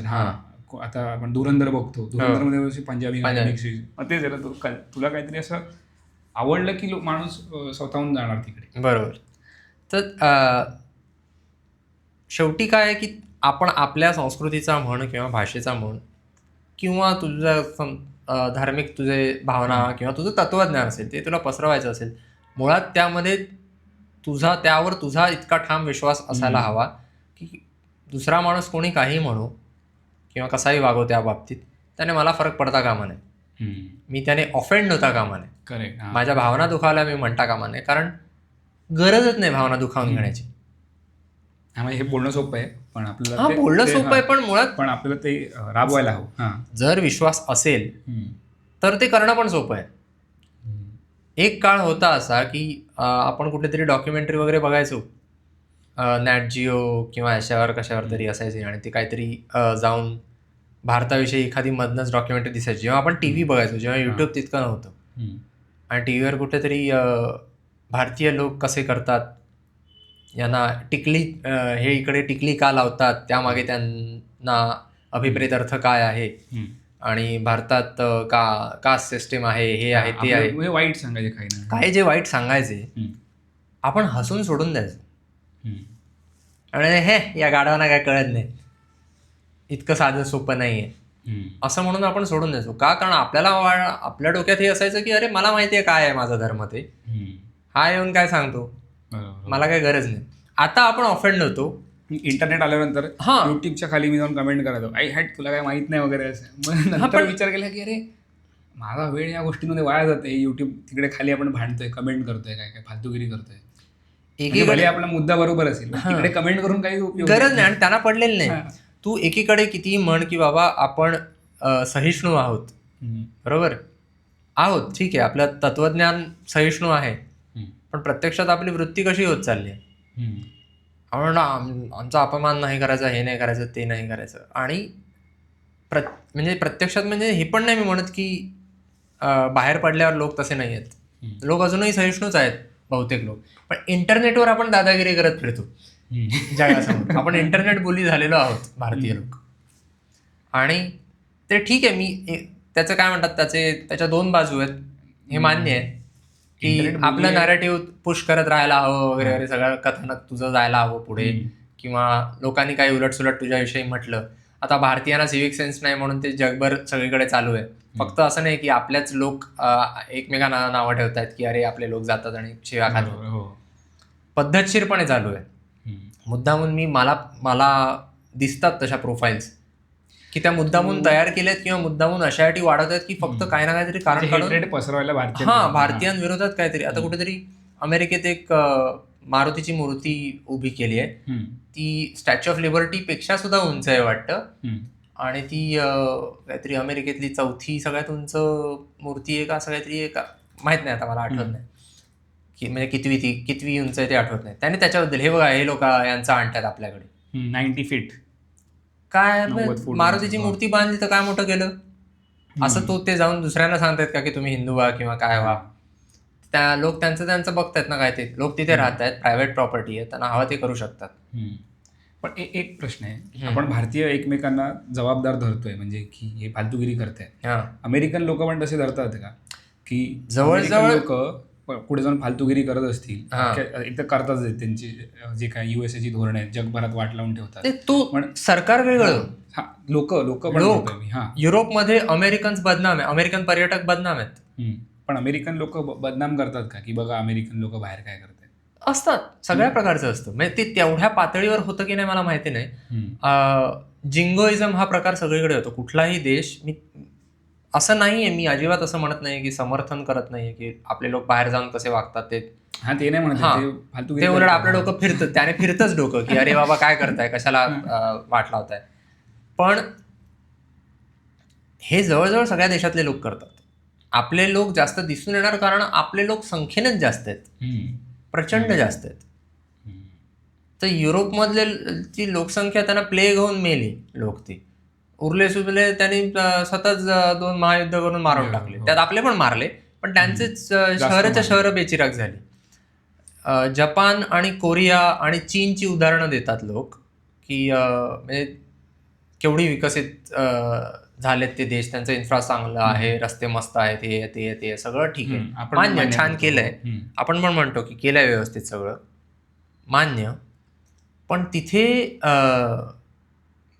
Speaker 1: हां, आता आपण धुरंधर बघतो, धुरंधरमध्ये पंजाबी गाणी. तेच आहे, तुला काहीतरी असं आवडलं की माणूस स्वतःहून जाणार तिकडे. बरोबर.
Speaker 2: तर शेवटी काय आहे की आपण आपल्या संस्कृतीचा म्हण किंवा भाषेचा म्हण किंवा तुझं धार्मिक तुझे भावना किंवा तुझं तत्वज्ञान असेल ते तुला पसरवायचं असेल, मुळात त्यामध्ये त्यावर तुझा इतका ठाम विश्वास असायला हवा दुसरा माणूस कोणी काही म्हणू किंवा कसाही वागो त्या बाबतीत, त्याने मला फरक पडता कामा नये. मी त्याने ऑफेंड होता कामा नये.
Speaker 1: करेक्ट.
Speaker 2: माझ्या भावना दुखावल्या मी म्हणता कामा नये, कारण गरजच नाही भावना दुखावून घेण्याची.
Speaker 1: म्हणजे हे बोलणं सोपं आहे, पण आपल्याला
Speaker 2: हा, बोलणं सोपं आहे, पण मुळात
Speaker 1: पण आपल्याला ते राबवायला हवं. हां,
Speaker 2: जर विश्वास असेल तर ते करणं पण सोपं आहे. एक काळ होता असा की आपण कुठेतरी डॉक्युमेंटरी वगैरे बघायचो, नॅट जिओ किंवा अशावर कशावर तरी असायचे, आणि ते काहीतरी जाऊन भारताविषयी एखादी मधनच डॉक्युमेंटरी दिसायची. जेव्हा आपण टी व्ही बघायचो, जेव्हा युट्यूब तितकं नव्हतं, आणि टी व्हीवर कुठेतरी भारतीय लोक कसे करतात, यांना टिकली, हे इकडे टिकली का लावतात, त्यामागे त्यांना अभिप्रेत अर्थ काय आहे, आणि भारतात कास्ट सिस्टीम आहे, हे आहे, ते आहे,
Speaker 1: म्हणजे वाईट सांगायचे काही नाही.
Speaker 2: काय जे वाईट सांगायचे आपण हसून सोडून द्यायचो. आणि हे या गाढवांना काय कळत नाही, इतकं साधं सोपं नाही आहे असं म्हणून आपण सोडून द्यायचो. का? कारण आपल्याला आपल्या डोक्यात हे असायचं की अरे मला माहिती आहे काय आहे माझा धर्म, ते हा येऊन काय सांगतो, मला काय गरज नाही. आता आपण ऑफेंड होतो.
Speaker 1: इंटरनेट आल्यानंतर युट्यूबच्या खाली मी जाऊन कमेंट करायचो, आई हॅट तुला काय माहित नाही वगैरे असं. मग नंतर विचार केला की अरे माझा वेळ या गोष्टींमध्ये वाया जाते. युट्यूब तिकडे खाली आपण भांडतोय, कमेंट करतोय, काय काय फालतूगिरी करतोय. एकीकडे आपला मुद्दा बरोबर असेल, तिकडे कमेंट करून काही उपयोग
Speaker 2: गरज नाही, आणि त्यांना पडलेलं नाही. तू एकीकडे कितीही म्हण की बाबा आपण सहिष्णू आहोत, बरोबर आहोत, ठीक आहे, आपलं तत्वज्ञान सहिष्णू आहे, पण प्रत्यक्षात आपली वृत्ती कशी होत चालली आहे. आपण आमचा अपमान नाही करायचा, हे नाही करायचं, ते नाही करायचं. आणि म्हणजे प्रत्यक्षात म्हणजे हे पण नाही मी म्हणत की बाहेर पडल्यावर लोक तसे नाही आहेत. लोक अजूनही सहिष्णूच आहेत बहुतेक लोक, पण इंटरनेटवर आपण दादागिरी करत फिरतो जगासमोर. आपण इंटरनेट बोली झालेलो आहोत भारतीय लोक. आणि ते ठीक आहे, मी त्याचं काय म्हणतात, त्याच्या दोन बाजू आहेत, हे मान्य आहे की आपलं नॅरेटिव्ह पुश करत राहायला हवं वगैरे वगैरे, सगळं कथानक तुझं जायला हवं पुढे, किंवा लोकांनी काही उलटसुलट तुझ्याविषयी म्हटलं. आता भारतीयांना सिव्हिक सेन्स नाही म्हणून ते जगभर सगळीकडे चालू आहे. फक्त असं नाही की आपल्याच लोक एकमेकांना नावं ठेवतात की अरे आपले लोक जातात आणि शिव्या खातात. पद्धतशीरपणे चालू आहे. मुद्दामून मला दिसतात तशा प्रोफाईल्स की त्या मुद्दामून तयार केल्यात किंवा मुद्दामून अशासाठी वाढवतात की फक्त काही ना काहीतरी कारण काढून
Speaker 1: पसरवायला
Speaker 2: भारतीयांविरोधात काहीतरी. आता कुठेतरी अमेरिकेत एक मारुतीची मूर्ती उभी केली आहे, ती स्टॅच्यू ऑफ लिबर्टी पेक्षा सुद्धा उंच आहे वाटतं, आणि ती काहीतरी अमेरिकेतली चौथी सगळ्यात उंच मूर्ती आहे का असं काहीतरी आहे का, माहित नाही, आता मला आठवत नाही की म्हणजे कितवी उंच आहे ते आठवत नाही. त्याने त्याच्याबद्दल हे बघा, हे लोक यांचं आणतात आपल्याकडे
Speaker 1: 90 फीट
Speaker 2: काय, मारुतीची मूर्ती बांधली तर काय मोठं केलं असं ते जाऊन दुसऱ्यांना सांगतायत का की तुम्ही हिंदू व्हा किंवा काय व्हा. त्या लोक त्यांचं बघतायत ना, काय ते लोक तिथे राहत आहेत, प्रायव्हेट प्रॉपर्टी आहे, त्यांना हवं ते करू शकतात.
Speaker 1: पण एक प्रश्न आहे, आपण भारतीय एकमेकांना जबाबदार धरतोय म्हणजे की हे फालतूगिरी करतायत. अमेरिकन लोक पण तसे धरतात का की जवळजवळ लोक पुढे जाऊन फालतूगिरी करत असतील, एक तर करताच त्यांची जे काय युएसए ची धोरण आहेत जगभरात वाट लावून ठेवतात.
Speaker 2: पण सरकार वेगळं,
Speaker 1: लोक
Speaker 2: युरोपमध्ये अमेरिकन्स बदनाम आहे, अमेरिकन पर्यटक बदनाम आहेत.
Speaker 1: पण अमेरिकन लोक बदनाम करतात का की बघा अमेरिकन लोक बाहेर काय करतात?
Speaker 2: असतात, सगळ्या प्रकारचं असतं. म्हणजे ते तेवढ्या पातळीवर होतं की नाही मला माहिती नाही. जिंगोइझम हा प्रकार सगळीकडे होतो. कुठलाही देश, मी असं नाहीये, मी अजिबात असं म्हणत नाही की समर्थन करत नाहीये की आपले लोक बाहेर जाऊन कसे वागतात ते
Speaker 1: नाही म्हणत,
Speaker 2: ते उलट आपलं डोकं फिरतं, त्याने फिरतच डोकं की अरे बाबा काय करताय, कशाला वाट लावताय. पण हे जवळजवळ सगळ्या देशातले लोक करतात. आपले लोक जास्त दिसून येणार कारण आपले लोक संख्येनेच जास्त आहेत, प्रचंड जास्त आहेत. तर युरोपमधले ती लोकसंख्या त्यांना प्लेग होऊन मेली लोक, ती उरले सुरले त्यांनी स्वतःच 2 महायुद्ध करून मारून टाकले. त्यात आपले पण मारले, पण त्यांचेच शहराच्या शहरं बेचिराग झाली. जपान आणि कोरिया आणि चीनची उदाहरणं देतात लोक की म्हणजे केवढी विकसित झालेत ते देश, त्यांचं इन्फ्रा चांगलं आहे, रस्ते मस्त आहेत, हे सगळं ठीक आहे, मान्य, छान केलंय, आपण पण म्हणतो की केलंय व्यवस्थित सगळं मान्य. पण तिथे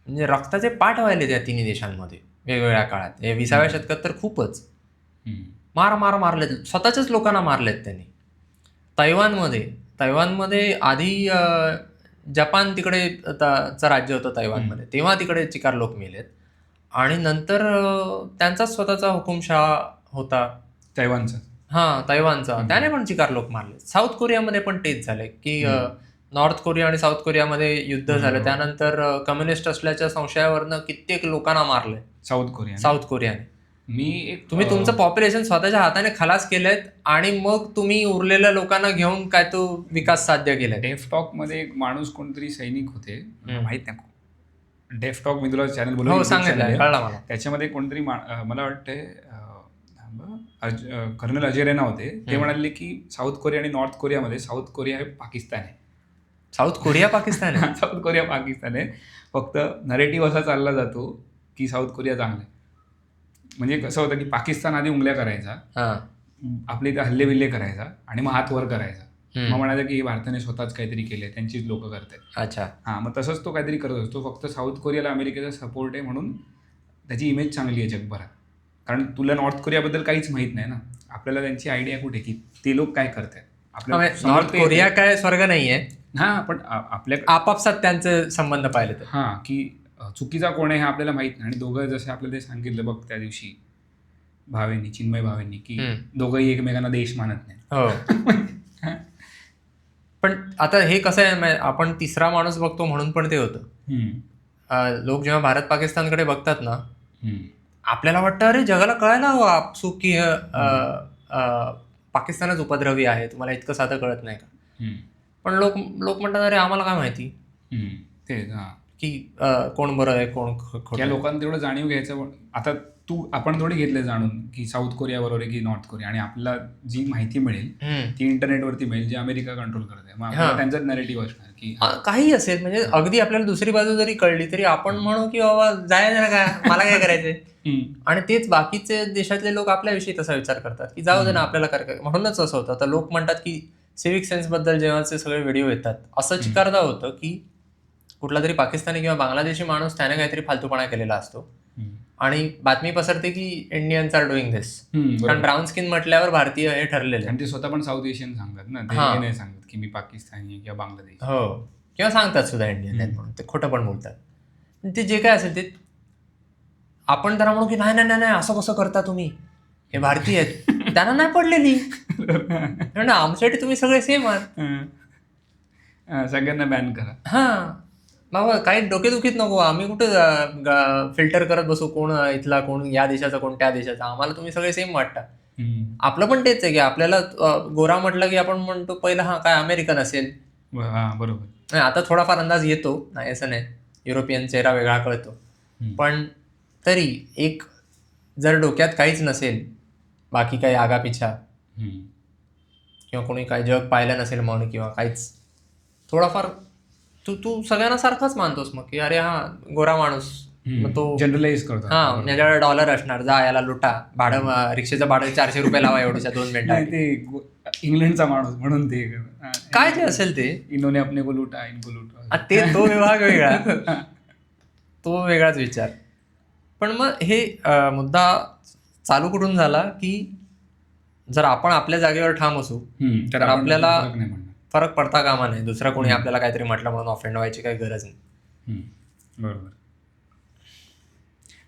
Speaker 2: म्हणजे रक्ताचे पाठ व्हायले त्या तिन्ही देशांमध्ये वेगवेगळ्या काळात. 20व्या शतकात तर खूपच मारलेत, स्वतःच्याच लोकांना मारलेत त्यांनी. तैवानमध्ये आधी जपान तिकडे चं राज्य होतं तैवानमध्ये, तेव्हा तिकडे चिकार लोक मेलेत. आणि नंतर त्यांचाच स्वतःचा हुकुमशहा होता
Speaker 1: तैवानचं.
Speaker 2: तैवानचा, त्याने पण चिकार लोक मारले. साऊथ कोरियामध्ये पण तेच झालंय की नॉर्थ कोरिया आणि साऊथ कोरियामध्ये युद्ध झालं, त्यानंतर कम्युनिस्ट असल्याच्या संशयावरनं कित्येक लोकांना मारले साऊथ कोरियाने. तुम्ही तुमचं पॉप्युलेशन स्वतःच्या हाताने खलास केलंय आणि मग तुम्ही उरलेल्या लोकांना घेऊन काय तो विकास साध्य केलाय.
Speaker 1: डेफटॉक मध्ये एक माणूस कोणतरी सैनिक होते, माहित नाही, डेफटॉक मी तुला चॅनल
Speaker 2: हो
Speaker 1: बोलू
Speaker 2: सांगितलं, कळलं मला.
Speaker 1: त्याच्यामध्ये कोणतरी मला वाटतंय कर्नल अजय रैना होते. ते म्हणाले की साऊथ कोरिया आणि नॉर्थ कोरियामध्ये साऊथ कोरिया हे पाकिस्तान आहे.
Speaker 2: साऊथ कोरिया पाकिस्तान आहे?
Speaker 1: साऊथ कोरिया पाकिस्तान आहे. फक्त नरेटिव्ह असा चालला जातो की साऊथ कोरिया चांगलं आहे. म्हणजे कसं होतं की पाकिस्तान आधी उंगल्या करायचा, आपले इथे हल्ले बिल्ले करायचा आणि मग हात वर करायचा. मग म्हणायचं की भारताने स्वतःच काहीतरी केलंय, त्यांचीच लोक करतात.
Speaker 2: अच्छा.
Speaker 1: मग तसंच तो काहीतरी करत असतो. फक्त साऊथ कोरियाला अमेरिकेचा सपोर्ट आहे म्हणून त्याची इमेज चांगली आहे जगभरात. कारण तुला नॉर्थ कोरियाबद्दल काहीच माहित नाही ना, आपल्याला त्यांची आयडिया कुठे की ते लोक काय करतात.
Speaker 2: नॉर्थ कोरिया काय स्वर्ग नाहीये.
Speaker 1: पण आपल्या
Speaker 2: आपापसात त्यांचे संबंध पाहिले तर
Speaker 1: की चुकीचा कोण आहे हे आपल्याला माहित नाही. आणि दोघं जसे आपल्याला ते सांगितलं बघ त्या दिवशी चिन्मय भावेंनी, की दोघंही एकमेकांना देश मानत नाही.
Speaker 2: हो. पण आता हे कसं आहे, आपण तिसरा माणूस बघतो म्हणून पण ते होतं. लोक जेव्हा भारत पाकिस्तानकडे बघतात ना, आपल्याला वाटतं अरे जगाला कळायला हवं आपसूक की पाकिस्तानच उपद्रवी आहे, तुम्हाला इतकं साधं कळत नाही का. पण लोक म्हणतात अरे आम्हाला काय माहिती की कोण बरं आहे कोण खोटं.
Speaker 1: या लोकांना तेवढं जाणीव घ्यायचं. आता आपण थोडी घेतलं जाणून की साऊथ कोरिया बरोबर आहे की नॉर्थ कोरिया, आणि आपल्याला जी माहिती मिळेल ती इंटरनेटवरती मिळेल, जी अमेरिका कंट्रोल करते. मग त्यांचाच नॅरेटिव्ह असणार की
Speaker 2: काही असेल. म्हणजे अगदी आपल्याला दुसरी बाजू जरी कळली तरी आपण म्हणू की बाबा जायचं ना काय, मला काय करायचंय. आणि तेच बाकीचे देशातले लोक आपल्याविषयी तसा विचार करतात की जाऊ दे ना, आपल्याला काय. म्हणूनच असं होतं. आता लोक म्हणतात की सिव्हिक सेन्स बद्दल जेव्हाचे सगळे व्हिडिओ येतात, असं चिकारदा होतं की कुठला तरी पाकिस्तानी किंवा बांगलादेशी माणूस त्याने काहीतरी फालतूपणा केलेला असतो आणि बातमी पसरते की इंडियन्स आर डुईंग दिस. कारण ब्राऊन स्किन म्हटल्यावर भारतीय हे ठरलेले.
Speaker 1: आणि ते स्वतः पण साऊथ एशियन सांगतात ना, ते नाही सांगत की मी पाकिस्तानी किंवा बांगलादेश.
Speaker 2: हो, किंवा सांगतात सुद्धा इंडियन आहेत म्हणून, ते खोटं पण बोलतात. ते जे काय असेल ते आपण जरा म्हणू की नाही नाही नाही असं कसं करता तुम्ही, हे भारतीय आहेत, त्यांना नाही पडलेली. आमच्यासाठी तुम्ही सगळे सेम आहात,
Speaker 1: सगळ्यांना बॅन करा.
Speaker 2: बाबा काही डोकेदुखीत नको. आम्ही कुठं फिल्टर करत बसू कोण इथला, कोण या देशाचा, कोण त्या देशाचा. आम्हाला तुम्ही सगळे सेम वाटता. आपलं पण तेच आहे की आपल्याला गोरा म्हटलं की आपण म्हणतो पहिलं काय अमेरिकन असेल.
Speaker 1: बरोबर.
Speaker 2: आता थोडाफार अंदाज येतो, नाही असं नाही, युरोपियन चेहरा वेगळा कळतो. पण तरी एक जर डोक्यात काहीच नसेल, बाकी काही आगापिछा किंवा कोणी काही जग पाहिलं नसेल म्हणून किंवा काहीच, थोडाफार तू सगळ्यांना सारखाच मानतोस मग की अरे गोरा माणूस, मग तो
Speaker 1: जनरलाइज करतो.
Speaker 2: याच्याकडे डॉलर असणार, जा याला लुटा, भाडं रिक्षेचं भाडं 400 रुपये लावा एवढ्याच्या 2 मिनिटात.
Speaker 1: ते इंग्लंडचा माणूस म्हणून ते
Speaker 2: काय जे असेल ते
Speaker 1: इन्होंने अपने को लुटा, इनको लुटा,
Speaker 2: ते तो विभाग वेगळा, तो वेगळाच विचार. पण मग हे मुद्दा चालू कुठून झाला की जर आपण आपल्या जागेवर ठाम असू तर आपल्याला फरक पडता कामा नाही. दुसरा कोणी आपल्याला काहीतरी म्हटलं म्हणून ऑफेंड व्हायची काही गरज नाही.
Speaker 1: बरोबर.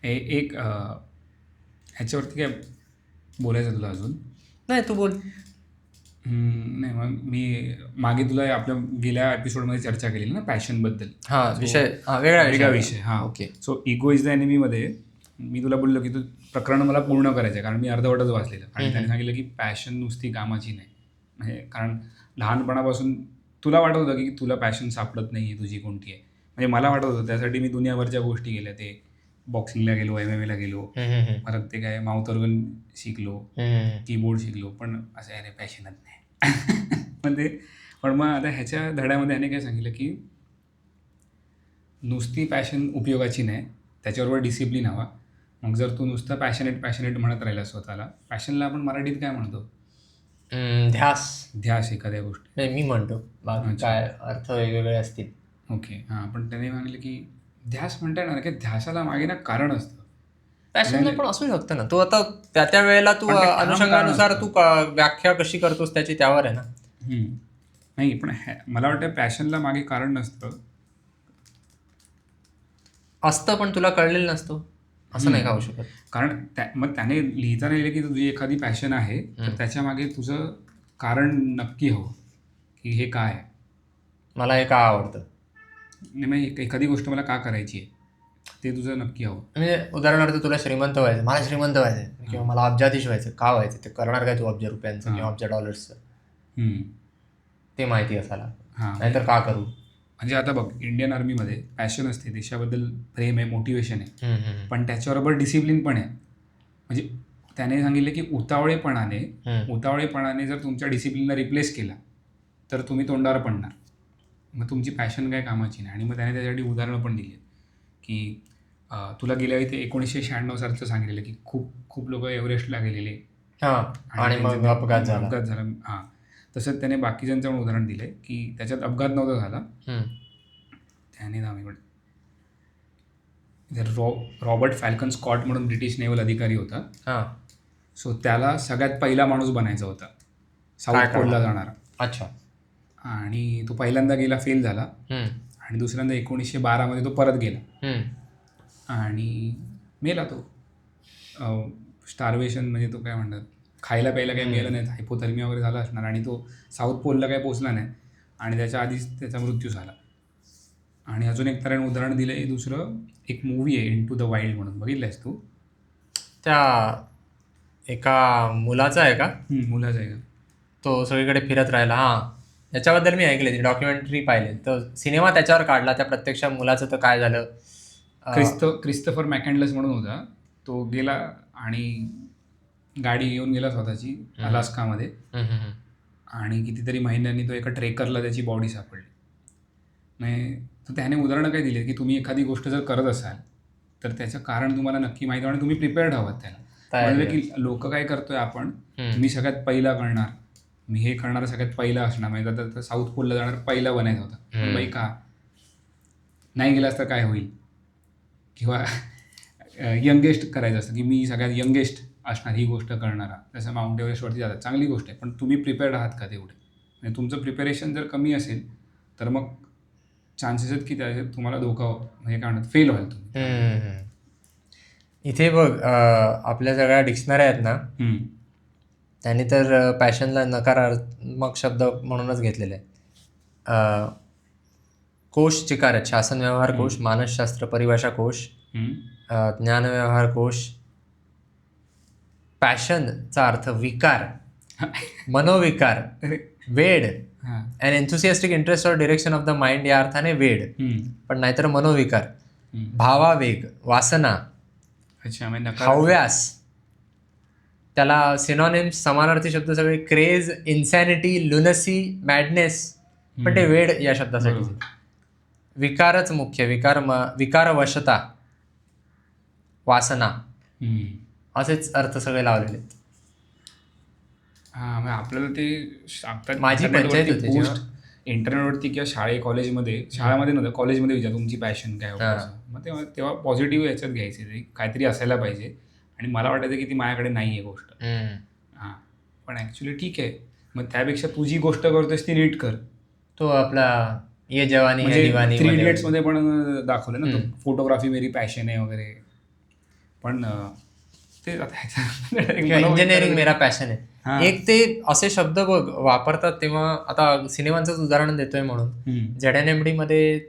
Speaker 1: एक ह्याच्यावरती काय बोलायचं तुला अजून?
Speaker 2: नाही, तू बोल.
Speaker 1: नाही, मग मी मागे तुला आपल्या गेल्या एपिसोडमध्ये चर्चा केली ना पॅशनबद्दल. वेगळा विषय.
Speaker 2: Okay.
Speaker 1: So ego is the एनिमीमध्ये मी तुला बोललो की तू प्रकरण मला पूर्ण करायचं आहे, कारण मी अर्धवटच वाचलेलं. आणि त्याने सांगितलं की पॅशन नुसती कामाची नाही. म्हणजे कारण लहानपणापासून तुला वाटत होतं की तुला पॅशन सापडत नाही आहे तुझी कोणती आहे. म्हणजे मला वाटत होतं, त्यासाठी मी दुनियाभरच्या गोष्टी केल्या. ते बॉक्सिंगला गेलो, MMA गेलो, परत ते काय माउथ ऑर्गन शिकलो, कीबोर्ड शिकलो, पण असं अरे पॅशनच नाही. पण मग आता ह्याच्या धड्यामध्ये ह्याने काय सांगितलं की नुसती पॅशन उपयोगाची नाही, त्याच्याबरोबर डिसिप्लिन हवा. मग जर तू नुसतं पॅशनेट म्हणत राहिला स्वतःला, पॅशनला आपण मराठीत काय म्हणतो? ध्यास एखाद्या गोष्टी
Speaker 2: मी म्हणतो, काय अर्थ वेगवेगळे असतील.
Speaker 1: ओके. पण त्याने सांगितलं की ध्यास म्हणता येणार की ध्यासाला मागे ना कारण असतं.
Speaker 2: पॅशन पण असू शकतं ना. तू आता त्या वेळेला तू अनुषंगानुसार तू व्याख्या कशी करतोस त्याची त्यावर आहे ना.
Speaker 1: नाही, पण मला वाटतं पॅशनला मागे कारण नसतं.
Speaker 2: असतं पण तुला कळलेलं नसतं, असं नाही का होऊ शकत?
Speaker 1: कारण मग त्याने लिहिताना लिहिलं की तुझी एखादी पॅशन आहे तर त्याच्या मागे तुझं कारण नक्की हवं की हे काय आहे.
Speaker 2: मला हे का आवडतं,
Speaker 1: नाही, मग एखादी गोष्ट मला का करायची आहे ते तुझं नक्की हवं.
Speaker 2: म्हणजे उदाहरणार्थ तुला श्रीमंत व्हायचं, मला श्रीमंत व्हायचं किंवा मला अब्जाधीश व्हायचं, का व्हायचं ते करणार काय तू अब्ज रुपयांचं किंवा अब्ज डॉलर्सचं, ते माहिती असायला,
Speaker 1: हां,
Speaker 2: नाहीतर का करू.
Speaker 1: म्हणजे आता बघ, इंडियन आर्मीमध्ये पॅशन असते, देशाबद्दल प्रेम आहे, मोटिवेशन आहे, पण त्याच्याबरोबर डिसिप्लिन पण आहे. म्हणजे त्याने सांगितलं की उतावळेपणाने जर तुमच्या डिसिप्लिनला रिप्लेस केला तर तुम्ही तोंडावर पडणार, मग तुमची पॅशन काय कामाची नाही. आणि मग त्याने त्याच्यासाठी उदाहरणं पण दिली की तुला गेल्या वेळी ते 1996 सालचं सांगितलेलं की खूप खूप लोक एव्हरेस्टला गेलेले
Speaker 2: आणि मग अपघात झाला.
Speaker 1: हां, तसंच त्याने बाकीच्यांचं पण उदाहरण दिलं की त्याच्यात अपघात नव्हता झाला. त्याने रॉबर्ट फॅल्कन स्कॉट म्हणून ब्रिटिश नेव्हल अधिकारी होता. सो त्याला सगळ्यात पहिला माणूस बनायचा होता साऊथ पोलला जाणारा.
Speaker 2: अच्छा.
Speaker 1: आणि तो पहिल्यांदा गेला, फेल झाला. आणि दुसऱ्यांदा 1912 तो परत गेला आणि मेला तो. स्टार्वेशन म्हणजे तो काय म्हणतात, खायला प्यायला काही मिळालं नाही, हायपोथर्मिया वगैरे झाला असणार आणि तो साऊथ पोलला काही पोचला नाही आणि त्याच्या आधीच त्याचा मृत्यू झाला. आणि अजून एक त्याने उदाहरण दिलं आहे दुसरं, एक मूवी आहे इंटू द वाईल्ड म्हणून, बघितलंयस तू?
Speaker 2: त्या एका मुलाचा आहे का?
Speaker 1: मुलाचा आहे का?
Speaker 2: तो सगळीकडे फिरत राहिला. याच्याबद्दल मी ऐकले, ती डॉक्युमेंटरी पाहिले, तर सिनेमा त्याच्यावर काढला. त्या प्रत्यक्ष मुलाचं तर काय झालं,
Speaker 1: क्रिस्टोफर मॅकॅन्डलस म्हणून होता. तो गेला आणि गाडी घेऊन गेला स्वतःची अलास्कामध्ये आणि कितीतरी महिन्यांनी तो एका ट्रेकरला त्याची बॉडी सापडली. नाही, तर त्याने उदाहरणं काय दिली की तुम्ही एखादी गोष्ट जर करत असाल तर त्याचं कारण तुम्हाला नक्की माहिती आणि तुम्ही प्रिपेअर्ड आहात त्याला. म्हणजे की लोक काय करतोय आपण, मी सगळ्यात पहिला करणार, मी हे करणार सगळ्यात पहिला असणार. म्हणजे आता साऊथ पोलला जाणार पहिला बनायचा होता, बाई का नाही गेलास तर काय होईल, किंवा यंगेस्ट करायचं असतं की मी सगळ्यात यंगेस्ट असणार, ही गोष्ट करणारा. जसं माउंट एव्हरेस्टवरती जातात, चांगली गोष्ट आहे, पण तुम्ही प्रिपेअर्ड आहात का तेवढे? म्हणजे तुमचं प्रिपेरेशन जर कमी असेल तर मग चान्सेस आहेत की त्याच्यात तुम्हाला धोका, म्हणजे काय म्हणतात, फेल व्हाल तुम्ही.
Speaker 2: इथे बघ, आपल्या सगळ्या डिक्शनरी आहेत ना, त्यांनी तर पॅशनला नकारात्मक शब्द म्हणूनच घेतलेले आहे. कोश चिकार आहेत, शासन व्यवहार कोश, मानसशास्त्र परिभाषा कोश, ज्ञान व्यवहार कोश. पॅशनचा अर्थ विकार, मनोविकार, वेड, and enthusiastic interest or direction of the mind, या अर्थाने वेड. पण नाहीतर मनोविकार, भावावेग, वासना, हव्यास. त्याला सिनॉनिम्स, समानार्थी शब्द सगळे क्रेज, इन्सॅनिटी, लुनसी, मॅडनेस, पण ते वेड या शब्दासाठी. विकारच मुख्य, विकारवशता, वासना, असेच अर्थ सगळे लावलेले आहेत.
Speaker 1: आपल्याला ते सांगतात
Speaker 2: माझी पंचायत होती
Speaker 1: इंटरनेटवरती किंवा कॉलेजमध्ये, शाळेमध्ये नव्हतं, कॉलेजमध्ये विचार तुमची पॅशन काय होतं. मग तेव्हा पॉझिटिव्ह याच्यात घ्यायचे, ते काहीतरी असायला पाहिजे. आणि मला वाटायचं की ती माझ्याकडे नाही आहे गोष्ट. पण ॲक्च्युली ठीक आहे, मग त्यापेक्षा तू जी गोष्ट करतोयस ती नीट कर.
Speaker 2: तो आपला ये जवानी
Speaker 1: म्हणजे 3 इडियट्समध्ये पण दाखवलं ना, तो फोटोग्राफी मेरी पॅशन आहे वगैरे. पण ते
Speaker 2: इंजिनिअरिंग मेरा पॅशन आहे. एक ते असे शब्द बघ वापरतात तेव्हा, आता सिनेमांचंच उदाहरण देतोय म्हणून, झेडएनएमडीमध्ये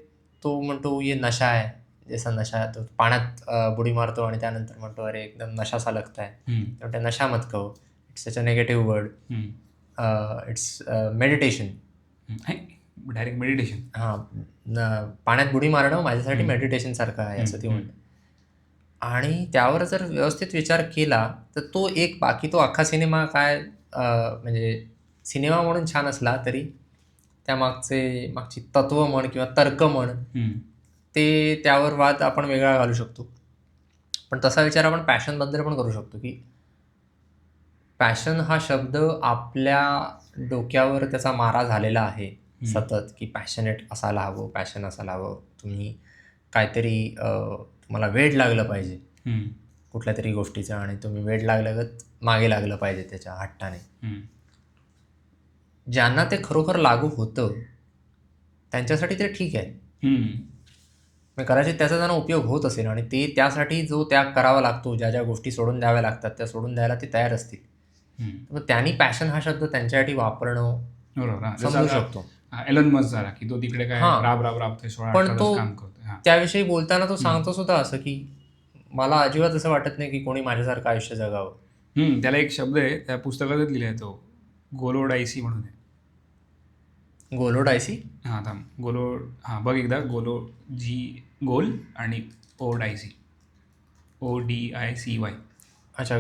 Speaker 2: तो म्हणतो ये नशा आहे, जसा नशा, तो पाण्यात बुडी मारतो आणि त्यानंतर म्हणतो अरे एकदम नशा सा लगता है, तर नशा मत कहो, it's such a negative word, it's meditation.
Speaker 1: Direct meditation.
Speaker 2: पाण्यात बुडी मारणं माझ्यासाठी मेडिटेशन सारखं आहे असं ती म्हणते. आणि त्यावर जर व्यवस्थित विचार केला तर तो एक, बाकी तो अख्खा सिनेमा काय, म्हणजे सिनेमा म्हणून छान असला तरी त्या मागची तत्व म्हण किंवा तर्क म्हण, ते त्यावर वाद आपण वेगळा घालू शकतो. पण तसा विचार आपण पॅशनबद्दल पण करू शकतो की पॅशन हा शब्द आपल्या डोक्यावर त्याचा मारा झालेला आहे सतत, की पॅशनेट असायला हवं, पॅशन असायला हवं, तुम्ही काहीतरी तुम्हाला वेड लागलं पाहिजे कुठल्या तरी गोष्टीचं आणि तुम्ही वेड लागल्यागत मागे लागलं पाहिजे त्याच्या हट्टाने. ज्यांना ते खरोखर लागू होतं त्यांच्यासाठी ते ठीक आहे. मग कदाचित त्याचा त्यांना उपयोग होत असेल आणि ते त्यासाठी जो त्याग करावा लागतो, ज्या ज्या गोष्टी सोडून द्याव्या लागतात त्या सोडून द्यायला ते तयार असतील. मग त्यांनी पॅशन हा शब्द त्यांच्यासाठी वापरणं
Speaker 1: बरोबर. हा, जसं
Speaker 2: समजू
Speaker 1: आता
Speaker 2: शकतो.
Speaker 1: एलन मस्क झाला की तो तिकडे काय
Speaker 2: हां.
Speaker 1: राबतोय 16
Speaker 2: पण
Speaker 1: 18
Speaker 2: तो
Speaker 1: तास काम करतोय. हा.
Speaker 2: त्याविषयी बोलताना तो सांगतो सुद्धा असं की मला अजिबात असं वाटत नाही की कोणी माझ्यासारखं आयुष्य जगावं.
Speaker 1: त्याला एक शब्द आहे त्या पुस्तकातच लिहिलाय तो, गोलोडायसी म्हणून आहे.
Speaker 2: गोलोडायसी.
Speaker 1: हां थांब, बघ एकदा गोल आणि ओडायसी, ODICY.
Speaker 2: अच्छा,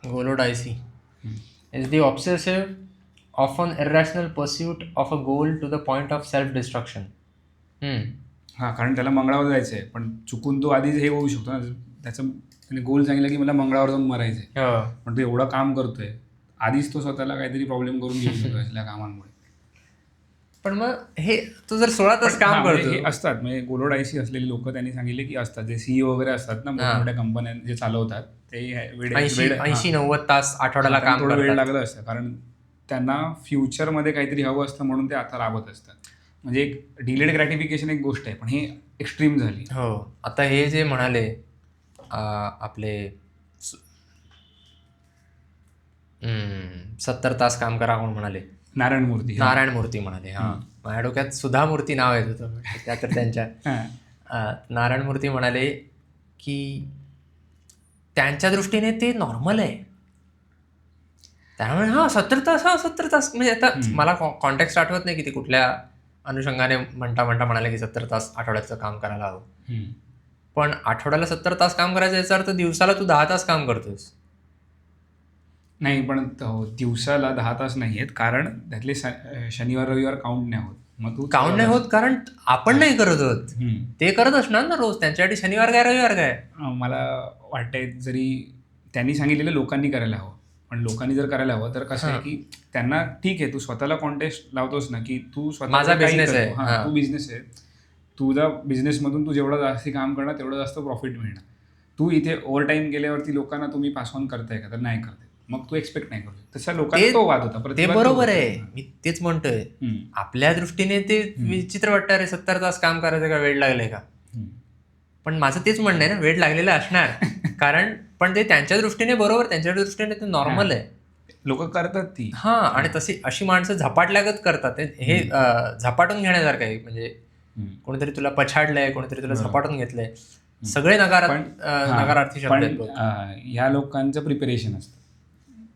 Speaker 2: goalodicy is the obsessive often irrational pursuit of a goal to the point of self destruction.
Speaker 1: हां, कारण त्याला मंगळावर जायचं आहे, पण चुकून तो आधीच हे होऊ शकतो ना, त्याचं त्याने गोल सांगितलं की मला मंगळावर जाऊन मरायचं आहे, पण तो एवढं काम करतोय आधीच तो स्वतःला काहीतरी प्रॉब्लेम करून घेऊ शकतो असल्या कामांमुळे.
Speaker 2: पण मग हे तू जर 16 तास काम
Speaker 1: म्हणजे
Speaker 2: करतो.
Speaker 1: हे असतात, म्हणजे गोलोडायसी असलेली लोक त्यांनी सांगितले की असतात, जे CEO वगैरे असतात ना मोठ्या कंपन्या जे चालवतात, ते
Speaker 2: 80-90 तास आठवड्याला काम
Speaker 1: थोडं वेळ
Speaker 2: करतात.
Speaker 1: लागलं असतं, कारण त्यांना फ्युचरमध्ये काहीतरी हवं असतं म्हणून ते आता राबत असतात. म्हणजे एक डिलेड ग्रॅटिफिकेशन एक गोष्ट आहे, पण हे एक्स्ट्रीम झाली.
Speaker 2: हो. आता हे जे म्हणाले आपले 70 तास काम करा कोण म्हणाले,
Speaker 1: नारायण मूर्ती.
Speaker 2: नारायण मूर्ती म्हणाले. हां, माझ्या डोक्यात सुधा मूर्ती नाव येत होतं, त्या तर त्यांच्या नारायण मूर्ती म्हणाले की त्यांच्या दृष्टीने ते नॉर्मल आहे. त्यामुळे 70 तास म्हणजे आता मला कॉन्टेक्स्ट आठवत नाही की ते कुठल्या अनुषंगाने म्हणता म्हणाले की 70 तास आठवड्याचं काम करायला हवं. पण आठवड्याला 70 तास काम करायचं याचा अर्थ दिवसाला तू 10 तास काम करतोस.
Speaker 1: नाही, पण दिवसाला 10 तास नाही आहेत, कारण त्यातले शनिवार रविवार काउंट नाही होत. मग तू
Speaker 2: काउंट नाही होत कारण आपण नाही करत आहोत, ते करत असणार ना रोज. त्यांच्यासाठी शनिवार काय रविवार काय.
Speaker 1: मला वाटतंय जरी त्यांनी सांगितलेलं लोकांनी करायला हवं, पण लोकांनी जर करायला हवं तर कसं आहे की त्यांना ठीक आहे, तू स्वतःला कॉन्टेस्ट लावतोस ना की तू स्वतः
Speaker 2: माझा बिझनेस आहे.
Speaker 1: तू बिझनेस आहे, तुझा बिझनेसमधून तू जेवढं जास्त काम करणार तेवढं जास्त प्रॉफिट मिळणार. तू इथे ओव्हर टाईम गेल्यावरती लोकांना तुम्ही पास ऑन करताय का, तर नाही करताय, मग तू एक्सपेक्ट नाही करू शकत. तसा लोकांना तो वाद होता.
Speaker 2: ते बरोबर आहे, मी तेच म्हणतोय. आपल्या दृष्टीने ते विचित्र वाटतं, अरे 70 तास काम करायचं का, वेळ लागले का. पण माझं तेच म्हणणं आहे ना, वेळ लागलेलं असणार कारण पण ते त्यांच्या दृष्टीने बरोबर, त्यांच्या दृष्टीने ते नॉर्मल आहे.
Speaker 1: लोक करतात ती.
Speaker 2: आणि अशी माणसं झपाटल्यागत करतात. हे झपाटून घेण्यासारखं आहे. म्हणजे कोणीतरी तुला पछाडलंय, कोणीतरी तुला झपाटून घेतलंय, सगळे नकारार्थी शब्द आहेत.
Speaker 1: या लोकांचं प्रिपरेशन असतं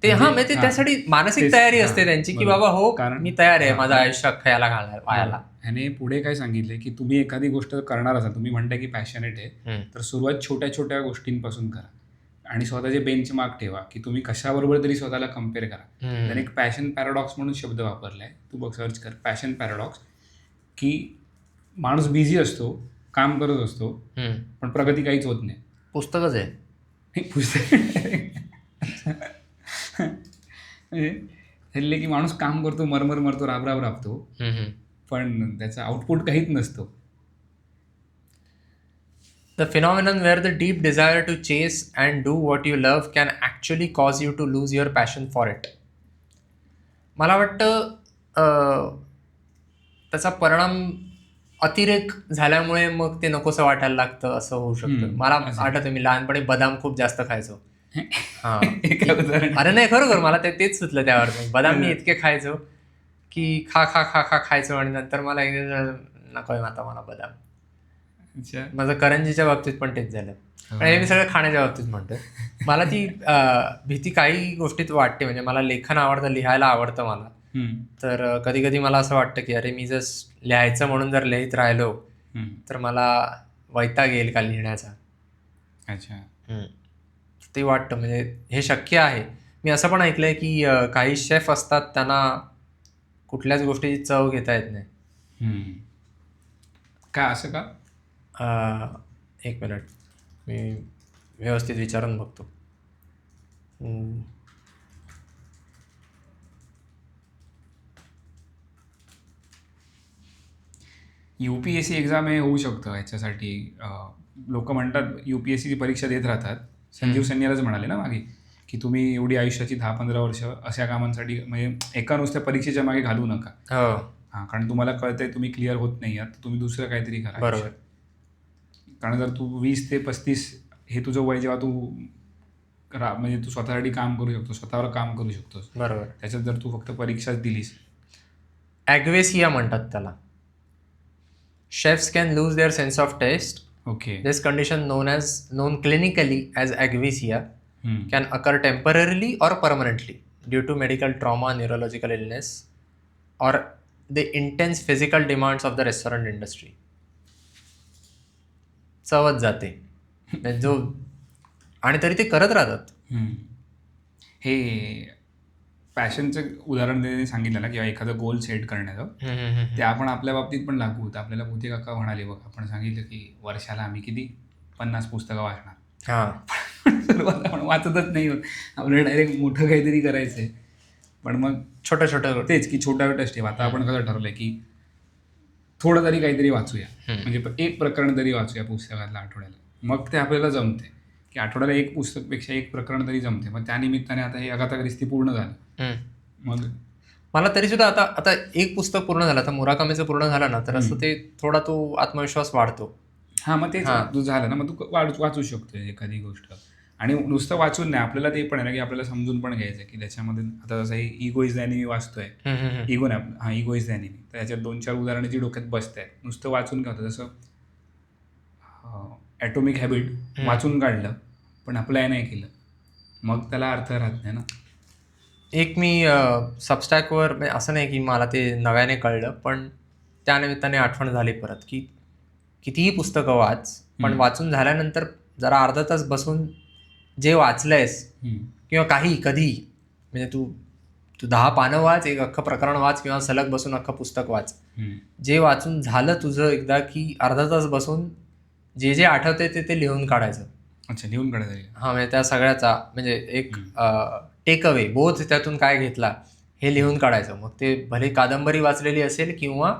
Speaker 2: ते. म्हणजे त्यासाठी मानसिक तयारी असते त्यांची की बाबा हो मी तयार आहे माझं आयुष्य अख्खं याला घालायला व्हायला.
Speaker 1: ह्याने पुढे काय सांगितलंय की तुम्ही एखादी गोष्ट करणार असाल, तुम्ही म्हणताय की पॅशनेट आहे, तर सुरुवात छोट्या छोट्या गोष्टींपासून करा आणि स्वतःचे बेंचमार्क ठेवा की तुम्ही कशाबरोबर तरी स्वतःला कम्पेअर करा. त्याने एक पॅशन पॅराडॉक्स म्हणून शब्द वापरलाय, तू बघ सर्च कर, पॅशन पॅराडॉक्स. की माणूस बिझी असतो, काम करत असतो, पण प्रगती काहीच होत नाही.
Speaker 2: पुस्तकच आहे
Speaker 1: पुस्तक म्हणजे की माणूस काम करतो, मरतो, राबतो, पण त्याचा आउटपुट काहीच नसतो.
Speaker 2: The phenomenon where the deep desire to chase and do what you love can actually cause you to lose your passion for it. मला वाटतं त्याचा परिणाम अतिरेक झाल्यामुळे मग ते नकोसं वाटायला लागतं, असं होऊ शकतं. मला आठवतं मी लहानपणी बदाम खूप जास्त खायचो. अरे नाही, खरोखर मला तेच सुचलं त्यावर. बदाम मी इतके खायचो की खा खायचो आणि नंतर मला नकोय आता मला बदाम. माझं करंजीच्या बाबतीत पण तेच झालं. आणि मी सगळं खाण्याच्या बाबतीत म्हणतो. मला ती भीती काही गोष्टीत वाटते. म्हणजे मला लेखन आवडतं, लिहायला आवडतं मला. तर कधी कधी मला असं वाटतं की अरे मी जर लिहायचं म्हणून जर लिहित राहिलो तर मला वैताग येईल का लिहिण्याचा.
Speaker 1: अच्छा,
Speaker 2: ते वाटतं. म्हणजे हे शक्य आहे. मी असं पण ऐकलंय की काही शेफ असतात त्यांना कुठल्याच गोष्टीची चव घेता येत नाही.
Speaker 1: काय असं का?
Speaker 2: एक मिनिट, मी व्यवस्थित विचारून बघतो.
Speaker 1: UPSC एक्झाम हे होऊ शकतं ह्याच्यासाठी. लोक म्हणतात UPSCची परीक्षा देत राहतात. संजीव सन्यालच म्हणाले ना मागे की तुम्ही एवढी आयुष्याची 10-15 वर्ष अशा कामांसाठी म्हणजे एका नुसत्या परीक्षेच्या मागे घालू नका.
Speaker 2: हो
Speaker 1: हां, कारण तुम्हाला कळतंय तुम्ही क्लिअर होत नाही आहात, तर तुम्ही दुसरं काहीतरी करा
Speaker 2: बरोबर.
Speaker 1: आयुष्यात. कारण जर तू 20 ते 35 हे तुझं वय जेव्हा तू म्हणजे तू स्वतःसाठी काम करू शकतो, स्वतःवर काम करू शकतोस,
Speaker 2: बरोबर.
Speaker 1: त्याच्यात जर तू फक्त परीक्षाच दिलीस.
Speaker 2: ॲग्वेसिया म्हणतात त्याला. Chefs can lose their sense of taste.
Speaker 1: Okay.
Speaker 2: This condition known clinically as agwesia
Speaker 1: हम्म.
Speaker 2: can occur temporarily or permanently due to medical trauma, neurological illness, or the intense physical demands of the restaurant industry. चवच जाते म्हणजे जो आणि तरी ते करत राहतात.
Speaker 1: हम्म. हे पॅशनचं उदाहरण त्यांनी सांगितलं ना, किंवा एखादं गोल सेट करण्याचं, ते आपण आपल्या बाबतीत पण लागू होतं. आपल्याला भूते काका म्हणाले बघ, आपण सांगितलं की वर्षाला आम्ही किती 50 पुस्तकं वाचणार.
Speaker 2: हां
Speaker 1: सुरुवात आपण वाचतच नाही होत, आपल्याला डायरेक्ट मोठं काहीतरी करायचं आहे. पण मग
Speaker 2: छोटं छोटं
Speaker 1: तेच की छोटा टेस्ट आहे. आता आपण कसं ठरवलंय की थोडं तरी काहीतरी वाचूया, म्हणजे एक प्रकरण तरी वाचूया पुस्तकातलं आठवड्याला. मग ते आपल्याला जमते की आठवड्याला एक पुस्तकपेक्षा एक प्रकरण तरी जमते. मग त्यानिमित्ताने आता हे अगाथा ख्रिस्ती पूर्ण झालं. मग
Speaker 2: मला तरी सुद्धा आता एक पुस्तक पूर्ण झालं, तर मुराकामीचं पूर्ण झालं ना, तर असं ते थोडा तो आत्मविश्वास वाढतो.
Speaker 1: हां, मग तेच तू झालं ना, मग तू वाचू शकतो एखादी गोष्ट. आणि नुसतं वाचून नाही, आपल्याला ते पण आहे ना की आपल्याला समजून पण घ्यायचं की त्याच्यामध्ये आता जसं इगो इज द एनिमी वाचतोय, इगो नाही हां इगो इज द एनिमी, तर त्याच्यात 2-4 उदाहरणं जी डोक्यात बसत आहेत. नुसतं वाचून काय होतं, जसं ॲटॉमिक हॅबिट वाचून काढलं पण अप्लाय नाही केलं, मग त्याला अर्थ राहत नाही ना.
Speaker 2: एक मी सबस्टॅकवर असं नाही की मला ते नव्याने कळलं, पण त्यानिमित्ताने आठवण झाली परत की कितीही पुस्तकं वाच, पण वाचून झाल्यानंतर जरा अर्धा तास बसून जे वाचलंयस किंवा कधी म्हणजे तू 10 पानं वाच, एक अख्खं प्रकरण वाच, किंवा सलग बसून अख्खं पुस्तक वाच. जे वाचून झालं तुझं एकदा की अर्धा तास बसून जे जे आठवते ते लिहून काढायचं.
Speaker 1: अच्छा, लिहून काढायचं.
Speaker 2: हां, म्हणजे त्या सगळ्याचा म्हणजे एक टेक अवे, बोध त्यातून काय घेतला हे लिहून काढायचं. मग ते भले कादंबरी वाचलेली असेल किंवा,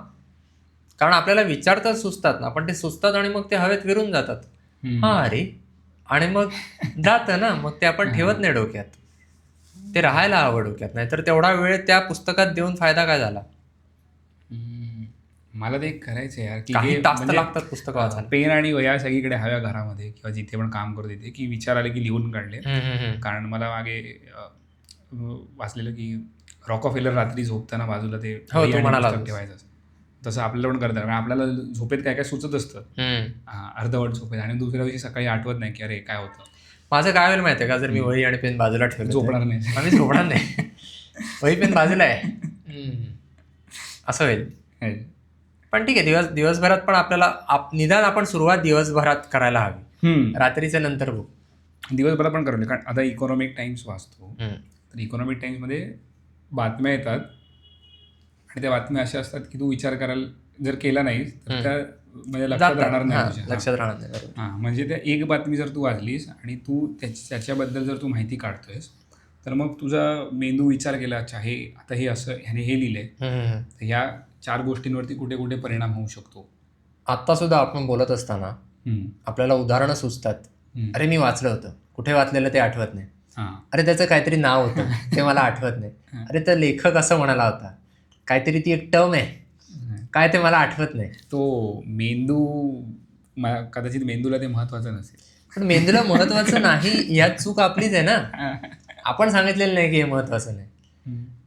Speaker 2: कारण आपल्याला विचार तर सुचतात ना, पण ते सुचतात आणि मग ते हवेत विरून जातात. हां अरे, आणि मग जातं ना, मग ते आपण ठेवत नाही डोक्यात, ते राहायला हवं डोक्यात. नाहीतर तेवढा वेळ त्या पुस्तकात देऊन फायदा काय झाला.
Speaker 1: मला ते करायचं यार की
Speaker 2: काही तास तर लागतात पुस्तक वाचायला.
Speaker 1: पेन आणि वह्या सगळीकडे हव्या घरामध्ये, किंवा जिथे पण काम करतो तिथे, की विचार आले की लिहून काढले. कारण मला मागे वाचलेलं की रॉकफेलर रात्री झोपताना बाजूला ते पुस्तक ठेवायचं असं. तसं आपल्याला पण करतात, कारण आपल्याला झोपेत काय काय सुचत असतं अर्धवट झोपेत, आणि दुसऱ्या दिवशी सकाळी आठवत नाही की अरे काय होतं.
Speaker 2: माझं काय होईल माहिती आहे का, जर मी वही आणि पेन बाजूला ठेवलं,
Speaker 1: झोपणार नाही.
Speaker 2: आम्ही झोपणार नाही. वही पेन बाजूला आहे असं होईल. पण ठीक आहे, दिवसभरात पण आपल्याला निदान आपण सुरुवात दिवसभरात करायला हवी, रात्रीच्या नंतर बघ.
Speaker 1: दिवसभरात पण करायला, कारण आता इकॉनॉमिक टाइम्स वाचतो, तर इकॉनॉमिक टाइम्समध्ये बातम्या येतात आणि त्या बातम्या अशा असतात की तू विचार करायला जर केला नाहीस तर त्या म्हणजे लक्षात राहणार नाही. हां, म्हणजे त्या एक बातमी जर तू वाचलीस आणि तू त्याच्याबद्दल जर तू माहिती काढतोयस, तर मग तुझा मेंदू विचार केला, अच्छा हे आता हे असं ह्याने हे लिहिलंय, तर ह्या 4 गोष्टींवरती कुठे कुठे परिणाम होऊ शकतो.
Speaker 2: आत्ता सुद्धा आपण बोलत असताना आपल्याला उदाहरणं सुचतात. अरे मी वाचलं होतं, कुठे वाचलेलं ते आठवत नाही. अरे त्याचं काहीतरी नाव होतं ते मला आठवत नाही. अरे तर लेखक असं म्हणाला होता, काहीतरी ती एक टर्म आहे काय ते मला आठवत नाही.
Speaker 1: तो मेंदू कदाचित मेंदूला ते महत्वाचं नसेल,
Speaker 2: पण मेंदूला महत्वाचं नाही यात चूक आपलीच आहे ना. आपण सांगितलेलं नाही की हे महत्वाचं नाही,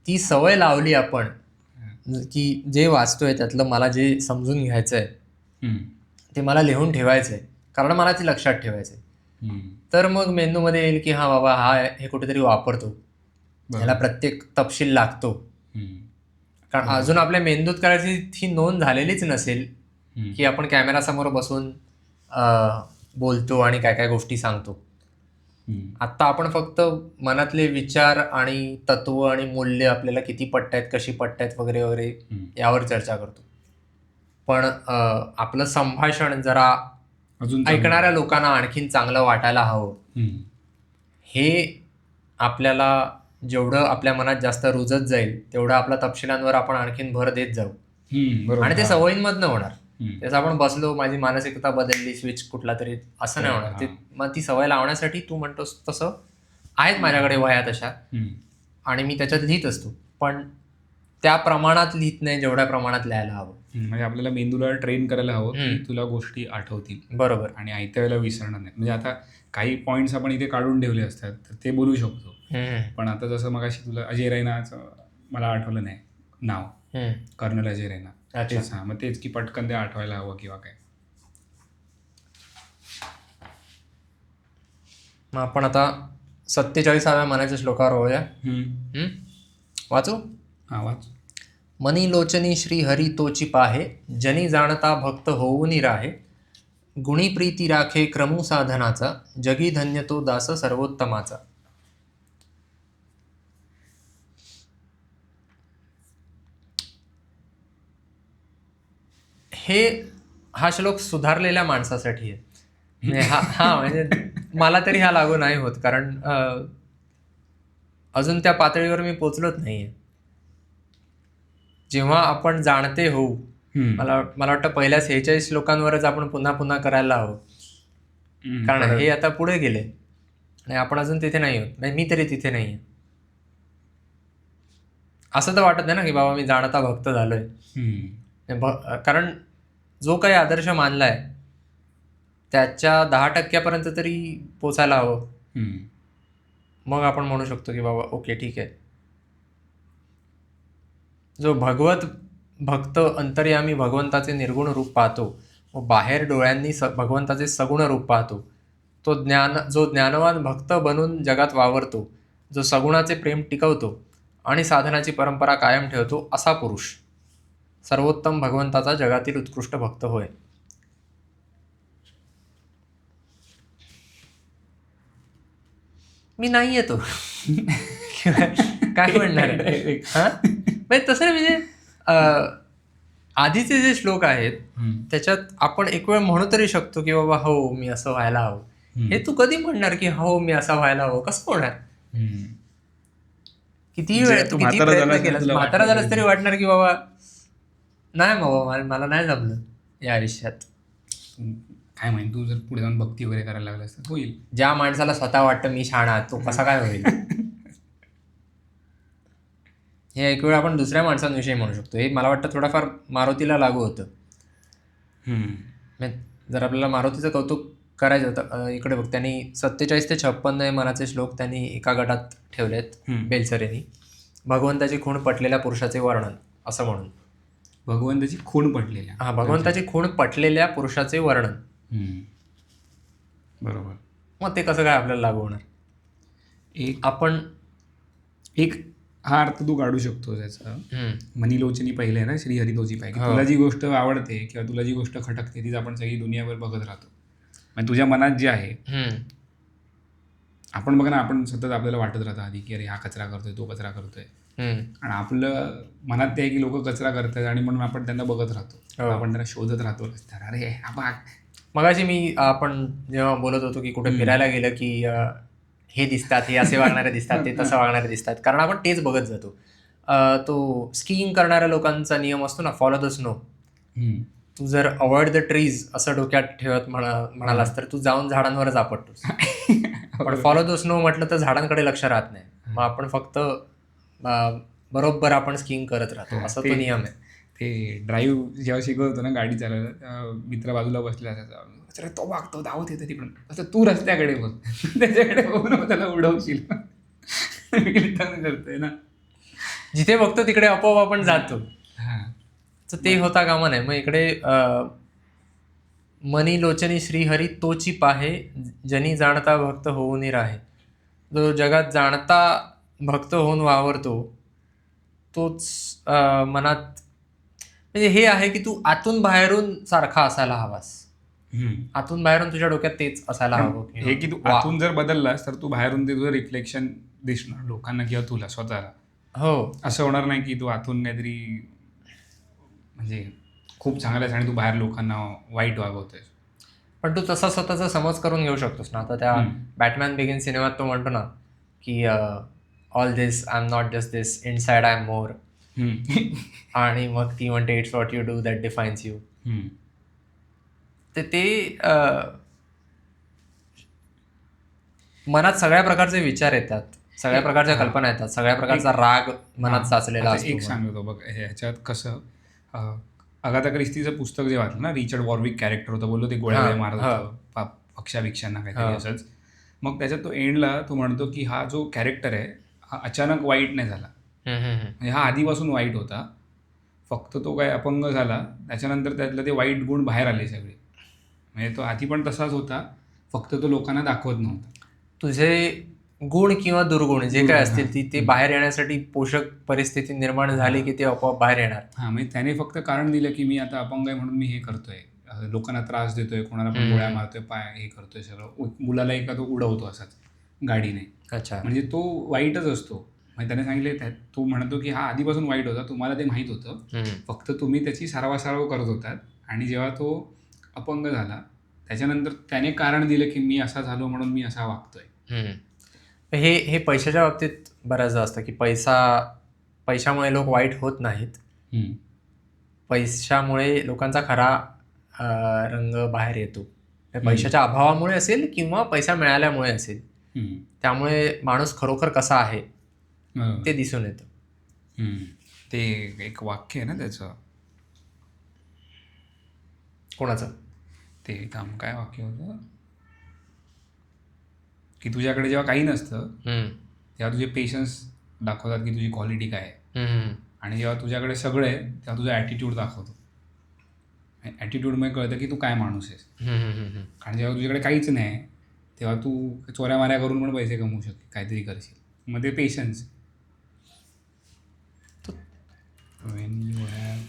Speaker 2: ती सवय लावली आपण की जे वाचतोय त्यातलं मला जे समजून घ्यायचंय ते मला लिहून ठेवायचंय, कारण मला ते लक्षात ठेवायचंय. तर मग मेंदूमध्ये येईल की हा बाबा हे कुठेतरी वापरतो, ह्याला प्रत्येक तपशील लागतो. कारण अजून आपल्या मेंदूत करायची ही नोंद झालेलीच नसेल की आपण कॅमेरासमोर बसून बोलतो आणि काय काय गोष्टी सांगतो. आत्ता आपण फक्त मनातले विचार आणि तत्व आणि मूल्य आपल्याला किती पटतायत, कशी पटतायत वगैरे वगैरे यावर चर्चा करतो. पण आपलं संभाषण जरा अजून ऐकणाऱ्या लोकांना आणखीन चांगलं वाटायला हवं, हे आपल्याला जेवढं आपल्या मनात जास्त रुजत जाईल तेवढं आपल्या तपशिलांवर आपण आणखीन भर देत जाऊ. आणि ते सवयींमधनं होणार. जसं आपण बसलो, माझी मानसिकता बदलली, स्विच कुठला तरी, असं नाही होणार. ते मग ती सवय लावण्यासाठी तू म्हणतोस तसं आहेत माझ्याकडे वह्या तशा, आणि मी त्याच्यात लिहित असतो, पण त्या प्रमाणात लिहित नाही जेवढ्या प्रमाणात लिहायला हवं.
Speaker 1: म्हणजे आपल्याला मेंदूला ट्रेन करायला हवं की तुला गोष्टी आठवतील.
Speaker 2: बरोबर.
Speaker 1: आणि आयत्या वेळेला विसरणार नाही. म्हणजे आता काही पॉईंट्स आपण इथे काढून ठेवले असतात तर ते बोलू शकतो, पण आता जसं मगाशी तुला अजय रैनाचं मला आठवलं नाही नाव, कर्नल अजय रैना. तेच मग तेच की पटकन ते आठवायला हवं किंवा काय.
Speaker 2: मग आपण आता 47व्या मनाच्या श्लोकावर होऊया. वाचू?
Speaker 1: हा वाच.
Speaker 2: मनी लोचनी श्री हरी तोची पाहे, जनी जाणता भक्त होऊनी राहे. गुणी प्रीती राखे क्रमू साधनाचा, जगी धन्य तो दास सर्वोत्तमाचा. हा श्लोक सुधारलेल्या माणसासाठी आहे. म्हणजे मला तरी हा लागू नाही होत, कारण अजून त्या पातळीवर मी पोचलोच नाहीये. जेव्हा आपण जाणते होऊ, मला वाटतं पहिल्या 46 श्लोकांवरच आपण पुन्हा पुन्हा करायला हवं, कारण हे आता पुढे गेले आणि आपण अजून तिथे नाही होत. मी तरी तिथे नाहीये. असं तर वाटत नाही ना की बाबा मी जाणता भक्त झालोय, कारण जो काही आदर्श मानलाय त्याच्या 10% तरी पोचायला हवं. मग आपण म्हणू शकतो की बाबा ओके ठीक आहे. जो भगवत भक्त अंतर्यामी भगवंताचे निर्गुण रूप पाहतो व बाहेर डोळ्यांनी भगवंताचे सगुण रूप पाहतो, जो ज्ञानवान भक्त बनून जगात वावरतो, जो सगुणाचे प्रेम टिकवतो आणि साधनाची परंपरा कायम ठेवतो, असा पुरुष सर्वोत्तम भगवंताचा जगातील उत्कृष्ट भक्त होय. मी नाही येतो काय म्हणणार आहे. तसं नाही, म्हणजे आधीचे जे श्लोक आहेत त्याच्यात आपण एक वेळ म्हणू तरी शकतो की बाबा हो मी असं व्हायला हवं. हे तू कधी म्हणणार की हो मी असं व्हायला हवं? कसं होणार? किती वेळ तू किती प्रयत्न केलास, म्हातारा झालास तरी वाटणार की बाबा नाही बाबा मला नाही जमलं या आयुष्यात.
Speaker 1: काय माहिती, तू जर पुढे जाऊन भक्ती वगैरे करायला लागलास तर होईल.
Speaker 2: ज्या माणसाला स्वतः वाटतं मी शहाणा, तो कसा काय होईल? हे एक वेळ आपण दुसऱ्या माणसांविषयी म्हणू शकतो. हे मला वाटतं थोडंफार मारुतीला लागू होतं. जर आपल्याला मारुतीचं कौतुक करायचं होतं, इकडे बघ, त्यांनी 47 ते 56 मनाचे श्लोक त्यांनी एका गटात ठेवलेत बेलसरेंनी. भगवंताची खूण पटलेल्या पुरुषाचे वर्णन असं म्हणून.
Speaker 1: भगवंताची खूण पटलेल्या,
Speaker 2: हा, भगवंताची खूण पटलेल्या पुरुषाचे वर्णन.
Speaker 1: बरोबर.
Speaker 2: मग ते कसं काय आपल्याला लागू होणार?
Speaker 1: एक हा अर्थ तू काढू शकतो त्याचा. मनीलोचनी पहिले आहे ना, श्री हरी तोची पाहे. तुला जी गोष्ट आवडते किंवा तुला जी गोष्ट खटकते तीच आपण सगळी दुनियाभर बघत राहतो. म्हणजे तुझ्या मनात जे आहे, आपण बघ ना, आपण सतत आपल्याला वाटत राहतं आधी की अरे हा कचरा करतोय, तो कचरा करतोय, आणि आपलं मनात ते आहे की लोक कचरा करतात आणि म्हणून आपण त्यांना बघत राहतो, आपण त्यांना शोधत राहतो रस्त्यावर. अरे हा
Speaker 2: मगाशी आपण जेव्हा बोलत होतो की कुठे फिरायला गेलं की हे दिसतात, हे असे वागणारे दिसतात, ते तसं वागणारे दिसतात, कारण आपण तेच बघत जातो. तो स्कीइंग करणाऱ्या लोकांचा नियम असतो ना, फॉलो द स्नो. तू जर अवॉइड द ट्रीज असं डोक्यात ठेवत म्हणालास तर तू जाऊन झाडांवरच आपटतोस. पण फॉलो द स्नो म्हटलं तर झाडांकडे लक्ष राहत नाही. मग आपण फक्त बरोबर आपण स्कीइंग करत राहतो, असा तो नियम आहे.
Speaker 1: ते ड्राईव्ह जेव्हा शिकवत होतो ना गाडी चालवायला, मित्र बाजूला बसला असायचा, अरे तो वागतो, धावत येतो तिकडून, असं तू रस्त्याकडे बघ, त्याच्याकडे बघून त्याला उडवशील करतोय ना.
Speaker 2: जिथे बघतो तिकडे आपोआप आपण जातो. तर ते होता कामा नाही. मग इकडे मनी लोचनी श्री हरी तोची पाहे, जनी जाणता भक्त होऊन राहे. जो जगात जाणता भक्त होऊन वावरतो तोच मनात, म्हणजे हे आहे की तू आतून बाहेरून सारखा असायला हवास. आतून बाहेरून तुझ्या डोक्यात तेच असायला हवं.
Speaker 1: हे की तू आतून जर बदललास तर तू बाहेरून ते तुझं रिफ्लेक्शन दिसणार लोकांना किंवा तुला स्वतःला.
Speaker 2: हो,
Speaker 1: असं होणार नाही की तू आतून काहीतरी म्हणजे खूप चांगलं आहेस आणि तू बाहेर लोकांना वाईट वागवतोयस.
Speaker 2: पण तू तसा स्वतःचा समज करून घेऊ शकतोस ना. आता त्या बॅटमॅन बिगिन सिनेमात तो म्हणतो ना की all this I am not just this, inside I am more. आणि मग ती म्हणते it's what you do that defines you. ते मनात सगळ्या प्रकारचे विचार येतात, सगळ्या प्रकारच्या कल्पना येतात, सगळ्या प्रकारचा राग मनात साचलेला
Speaker 1: आता
Speaker 2: असतो.
Speaker 1: एक सांगतो बघ, ह्याच्यात कसं अगाथा क्रिस्टीचं पुस्तक जे वाचलं ना, रिचर्ड वॉरविक कॅरेक्टर होतं, बोललो ते गोळ्या वगैरे मारत होतं पक्षाभिक्षांना काहीतरी असंच. मग त्याच्यात तो एंडला तो म्हणतो की हा जो कॅरेक्टर आहे हा अचानक वाईट नाही झाला, म्हणजे हा आधीपासून वाईट होता, फक्त तो काय अपंग झाला त्याच्यानंतर त्यातलं ते वाईट गुण बाहेर आले सगळे. म्हणजे तो आधी पण तसाच होता, फक्त तो लोकांना दाखवत नव्हता.
Speaker 2: तुझे गुण किंवा दुर्गुण जे काय असतील ते बाहेर येण्यासाठी पोषक परिस्थिती निर्माण झाली की ते आपोआप बाहेर येणार.
Speaker 1: हां, म्हणजे त्याने फक्त कारण दिलं की मी आता अपंग आहे म्हणून मी हे करतोय, लोकांना त्रास देतोय, कोणाला पण गोळ्या मारतोय, पाय हे करतोय सगळं, मुलाला एका तो उडवतो असाच गाडीने.
Speaker 2: अच्छा.
Speaker 1: म्हणजे तो वाईटच असतो. म्हणजे त्याने सांगितले, तो म्हणतो की हा आधीपासून वाईट होता, तुम्हाला ते माहीत होतं, फक्त तुम्ही त्याची सारवासारव करत होतात. आणि जेव्हा तो अपंग झाला त्याच्यानंतर त्याने कारण दिलं की मी असा झालो म्हणून मी असा वागतोय.
Speaker 2: हे पैशाच्या बाबतीत बऱ्याचदा असतं की पैशामुळे लोक वाईट होत नाहीत, पैशामुळे लोकांचा खरा रंग बाहेर येतो. पैशाच्या अभावामुळे असेल किंवा पैसा मिळाल्यामुळे असेल, त्यामुळे माणूस खरोखर कसा आहे ते दिसून येतं.
Speaker 1: ते एक वाक्य आहे ना त्याचं,
Speaker 2: कोणाचं
Speaker 1: ते काम काय वाक्य होतं की तुझ्याकडे जेव्हा काही नसतं तेव्हा तुझे पेशन्स दाखवतात की तुझी क्वालिटी काय आहे, आणि जेव्हा तुझ्याकडे सगळं आहे तेव्हा तुझा ॲटिट्यूड दाखवतो. ॲटिट्यूडमुळे कळतं की तू काय माणूस आहेस. कारण जेव्हा तुझ्याकडे काहीच नाही तेव्हा तू चोऱ्या माऱ्या करून पण पैसे कमवू शकते, काहीतरी करशील, मग ते पेशन्स. वेन यू हॅव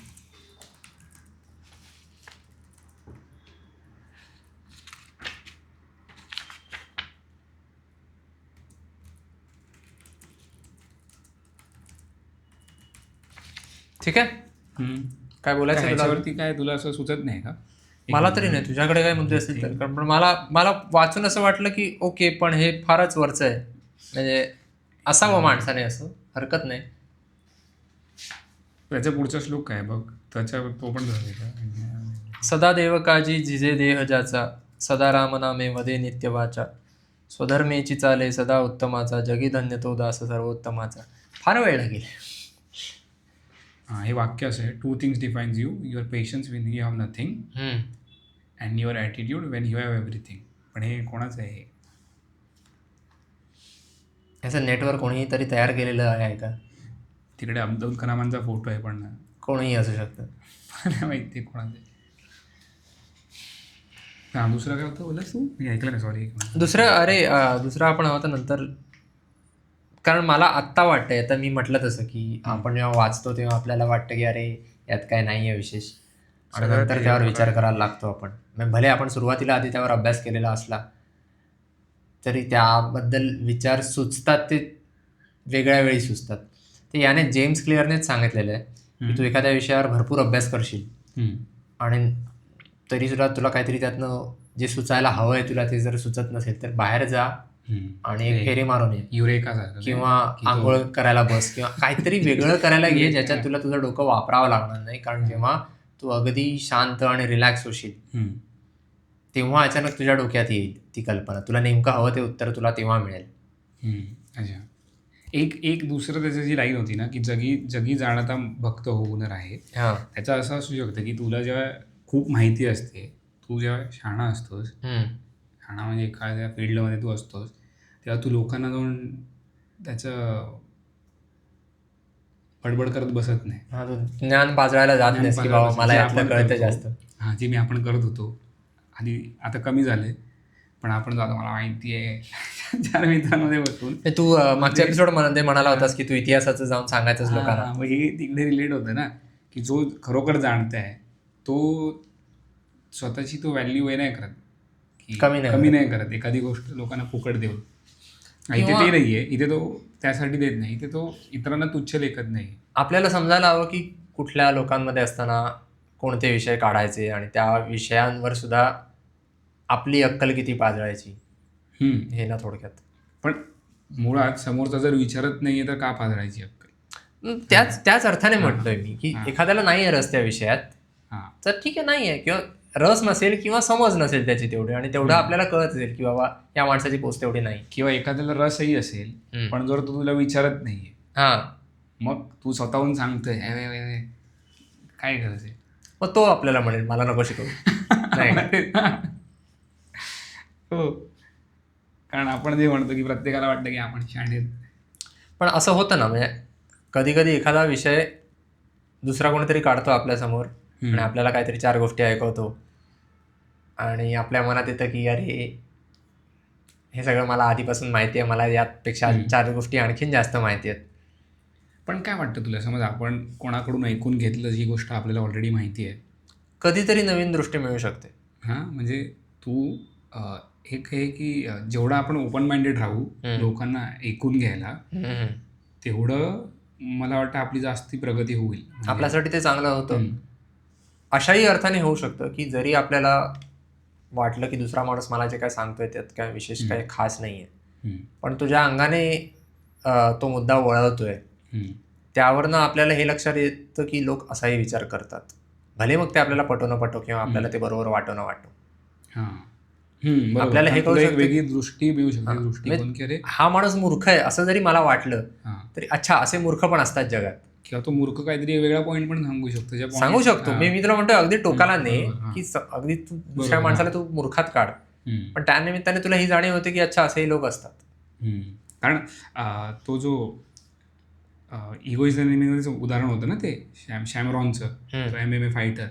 Speaker 2: ठीक आहे. काय बोलायचं
Speaker 1: ह्याच्यावरती काय तुला असं सुचत नाही का?
Speaker 2: मला तरी नाही, तुझ्याकडे काय मुद्दे असतील तर. पण मला वाचून असं वाटलं की ओके, पण हे फारच वरचं आहे, म्हणजे असावं माणसाने, असं हरकत नाही.
Speaker 1: त्याचा पुढचा श्लोक काय बघ, त्याच्या तो पण
Speaker 2: सदा देव काजी झिजे देह ज्याचा, सदा राम नामे मध्ये नित्य वाचा, स्वधर्मेची चाले सदा उत्तमाचा, जगी धन्य तो दास सर्वोत्तमाचा. फार वेळ लागेल.
Speaker 1: हे वाक्य असं आहे, 2 things defines you, your patience Wien you have nothing and your attitude Wien you have everything. पण हे कोणाचं आहे?
Speaker 2: याचं नेटवर्क कोणीही तरी तयार केलेलं आहे का?
Speaker 1: तिकडे अब्दुल कलामांचा फोटो आहे, पण
Speaker 2: कोणीही असू शकतं,
Speaker 1: मला माहिती आहे कोणाचं. हां, दुसरं काय होतं बोललास तू? मी ऐकलं नाही, सॉरी.
Speaker 2: दुसरं आपण हवं तर नंतर, कारण मला आत्ता वाटतंय, आता मी म्हटलं तसं की आपण जेव्हा वाचतो तेव्हा आपल्याला वाटतं की अरे यात काय नाही आहे विशेष, आणि नंतर त्यावर विचार करायला लागतो आपण. भले आपण सुरुवातीला आधी त्यावर अभ्यास केलेला असला तरी त्याबद्दल विचार सुचतात ते वेगळ्या वेळी सुचतात. ते याने जेम्स क्लिअरनेच सांगितलेलं आहे की तू एखाद्या विषयावर भरपूर अभ्यास करशील आणि तरीसुद्धा तुला काहीतरी त्यातनं जे सुचायला हवं आहे तुला ते जर सुचत नसेल तर बाहेर जा आणि एक फेरी मारून ये,
Speaker 1: युरेका
Speaker 2: किंवा आंघोळ करायला बस, किंवा काहीतरी वेगळं करायला घे ज्याच्यात तुला तुझं डोकं वापरावं लागणार नाही. कारण जेव्हा तू अगदी शांत आणि रिलॅक्स होशील तेव्हा अचानक तुझ्या डोक्यात येईल ती कल्पना, तुला नेमकं हवं ते उत्तर तुला तेव्हा मिळेल.
Speaker 1: अच्छा, एक दुसरं त्याची जी लाईन होती ना की जगी जाणता भक्त होऊन राहे, त्याचं असं असू शकतं की तुला जेव्हा खूप माहिती असते, तू जेव्हा शहाणा असतोस, शहाणा म्हणजे एखाद्या फील्डमध्ये तू असतोस, तेव्हा तू लोकांना जाऊन त्याचं बडबड करत बसत नाही.
Speaker 2: ज्ञान पाजळायला जात नाही की बाबा मला यातलं कळतं जास्त.
Speaker 1: हां, जे मी आपण करत होतो आधी, आता कमी झाले, पण आपण जातो मला माहिती आहे 4 मित्रांमध्ये बसून.
Speaker 2: तू मागच्या एपिसोडमध्ये म्हणाला होतास की तू इतिहासाचं जाऊन सांगायचंच लोकांना.
Speaker 1: मग हे तिकडे रिलेट होतं ना की जो खरोखर जाणत आहे तो स्वतःची तो व्हॅल्यू हे नाही करत, की कमी नाही करत एखादी गोष्ट लोकांना फुकट देऊन. इथे ते नाही आहे, इथे तो त्यासाठी देत नाही, इथे तो इतरांना तुच्छ लेखत नाही.
Speaker 2: आपल्याला समजायला हवं की कुठल्या लोकांमध्ये असताना कोणते विषय काढायचे आणि त्या विषयांवर सुद्धा आपली अक्कल किती पाजळायची हे ना थोडक्यात.
Speaker 1: पण मुळात समोरचा जर विचारत नाहीये तर का पाजळायची अक्कल?
Speaker 2: त्याच अर्थाने म्हणतोय मी की एखाद्याला नाही आहे रस त्या विषयात तर ठीक आहे, नाही आहे, किंवा रस नसेल किंवा समज नसेल त्याची तेवढी, आणि तेवढं आपल्याला कळत असेल की बाबा या माणसाची पोस्ट तेवढी नाही.
Speaker 1: किंवा एखाद्याला रसही असेल पण जर तो तुला विचारत नाहीये, मग तू स्वतःहून सांगतोय काय गरज आहे,
Speaker 2: मग तो आपल्याला म्हणेल मला नको शिकवू. नाही
Speaker 1: हो, कारण आपण जे म्हणतो की प्रत्येकाला वाटतं की आपण शहाणे आहेत.
Speaker 2: पण असं होतं ना, म्हणजे कधी कधी एखादा विषय दुसरा कोणीतरी काढतो आपल्यासमोर आणि आपल्याला काहीतरी 4 गोष्टी ऐकवतो आणि आपल्या मनात येतं की अरे हे सगळं मला आधीपासून माहिती आहे, मला यापेक्षा 4 गोष्टी आणखीन जास्त माहिती आहेत.
Speaker 1: पण काय वाटतं तुला, समज आपण कोणाकडून ऐकून घेतलं जी गोष्ट आपल्याला ऑलरेडी माहिती आहे,
Speaker 2: कधीतरी नवीन दृष्टी मिळू शकते.
Speaker 1: हां, म्हणजे तू एक आहे की जेवढं आपण ओपन माइंडेड राहू लोकांना ऐकून घ्यायला, तेवढं मला वाटतं आपली जास्ती प्रगती होईल.
Speaker 2: आपल्यासाठी ते चांगलं होतं. अशाही अर्थाने होऊ शकतं की जरी आपल्याला वाटलं की दुसरा माणूस मला जे काय सांगतोय त्यात काय विशेष काही खास नाहीये, पण तुझ्या अंगाने तो मुद्दा वळवतोय, त्यावरनं आपल्याला हे लक्षात येतं की लोक असाही विचार करतात, भले मग ते आपल्याला पटो न पटो किंवा आपल्याला ते बरोबर वाटो न वाटो. आपल्याला हे कळू शकतं,
Speaker 1: वेगळी दृष्टी मिळू शकते, दृष्टिकोन की अरे
Speaker 2: हा माणूस मूर्ख आहे असं जरी मला वाटलं तरी अच्छा असे मूर्ख पण असतात जगात,
Speaker 1: किंवा तो मूर्ख काहीतरी वेगळा पॉईंट पण
Speaker 2: सांगू शकतो. मी तुला म्हणतो अगदी टोकाला नाही की अगदी तू दुसऱ्या माणसाला तू मूर्खात काढ, पण त्यानिमित्ताने तुला ही जाणीव होते की अच्छा असेही लोक असतात.
Speaker 1: कारण तो जो इगोइझमचं उदाहरण होतं ना, ते शॅमरॉनचं, MMA फायटर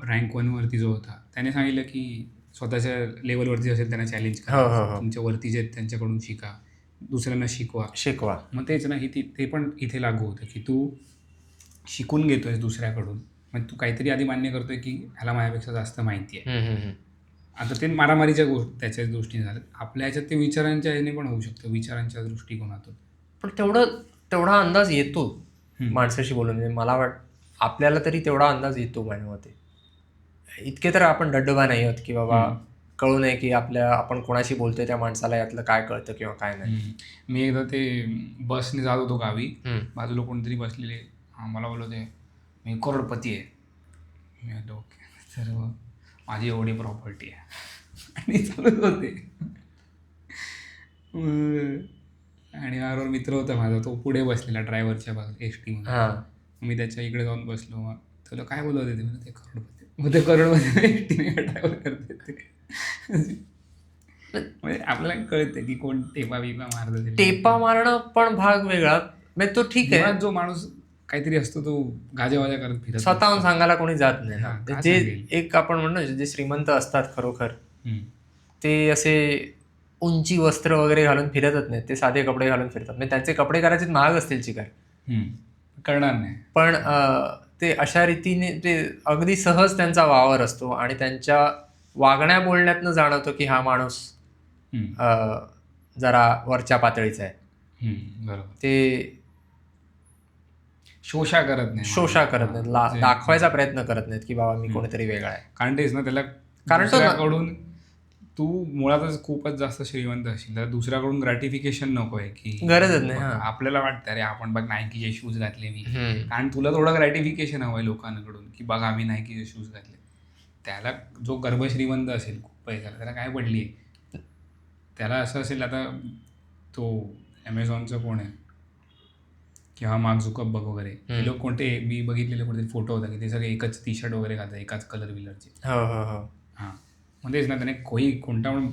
Speaker 1: रँक 1 वरती जो होता, त्याने सांगितलं की स्वतःच्या लेवलवरती असेल त्यांना चॅलेंज करा, तुमच्या वरती जे आहेत त्यांच्याकडून शिका, दुसऱ्यांना शिकवा. मग तेच ना, ते पण इथे लागू होतं की तू शिकून घेतोय दुसऱ्याकडून, मग तू काहीतरी आधी मान्य करतोय की ह्याला माझ्यापेक्षा जास्त माहिती आहे. आता ते मारामारीच्या त्याच्या दृष्टीने झालं, आपल्या ह्याच्यात ते विचारांच्या ह्याने पण होऊ शकतं, विचारांच्या दृष्टिकोनातून.
Speaker 2: पण तेवढा अंदाज येतो माणसाशी बोलून, म्हणजे मला आपल्याला तरी तेवढा अंदाज येतो माझ्या मते. इतके तर आपण डड्डबा नाही आहोत की बाबा कळू नये की आपण कोणाशी बोलतोय त्या माणसाला यातलं काय कळतं किंवा काय नाही.
Speaker 1: मी एकदा ते बसने जात होतो गावी, बाजूला कोणतरी बसलेले, मला बोलत होते मी करोडपती आहे. मी म्हणतो ओके, तर माझी एवढी प्रॉपर्टी आहे आणि चालूच होते. आणि बरोबर मित्र होता माझा, तो पुढे बसलेला ड्रायव्हरच्या बाजूला एस टीमध्ये. मी त्याच्या इकडे जाऊन बसलो, मग तुला काय बोलत होते ते, ते करोडपती, मग ते करोडपती एस टीने ड्रायव्हर करते ते. म्हणजे आपल्याला कळतं की कोण टेपा बिपा मारत,
Speaker 2: टेपा मारणं पण भाग वेगळा, म्हणजे तो ठीक आहे.
Speaker 1: जो माणूस काहीतरी असतो तो गाजावाजा करत फिरत,
Speaker 2: स्वतःहून सांगायला कोणी जात नाही ना. जे एक आपण म्हणतो जे श्रीमंत असतात खरोखर, ते असे उंची वस्त्र वगैरे घालून फिरतच नाहीत, ते साधे कपडे घालून फिरतात. म्हणजे त्यांचे कपडे करायचे महाग असतील चिकार,
Speaker 1: करणार नाही, पण
Speaker 2: ते अशा रीतीने ते अगदी सहज त्यांचा वावर असतो आणि त्यांच्या वागण्या बोलण्यातनं जाणवतो की हा माणूस जरा वरच्या पातळीचा आहे.
Speaker 1: बरोबर.
Speaker 2: ते
Speaker 1: शोषा करत
Speaker 2: नाहीत, दाखवायचा प्रयत्न करत नाहीत की बाबा मी कोणीतरी वेगळा आहे.
Speaker 1: कारण तेच ना, त्याला दुसऱ्याकडून तू मुळातच खूपच जास्त श्रीमंत असेल तर दुसऱ्याकडून ग्रॅटिफिकेशन नको आहे की
Speaker 2: गरजच नाही.
Speaker 1: आपल्याला वाटतं अरे आपण बघ नायकीचे शूज घातले मी, कारण तुला थोडं ग्रॅटिफिकेशन हवंय लोकांकडून की बघा मी नायकीचे शूज घातले. त्याला जो गर्भश्रीमंत असेल खूप पैशाला, त्याला काय पडली आहे, त्याला असं असेल, आता तो ॲमेझॉनचं कोण आहे किंवा मार्क झुकरबर्ग वगैरे, हे लोक कोणते, मी बघितलेले कोणते फोटो होता की ते सगळे एकच टी शर्ट वगैरे घालतात, एकाच कलर विलरचे. हां, मग तेच ना, त्याने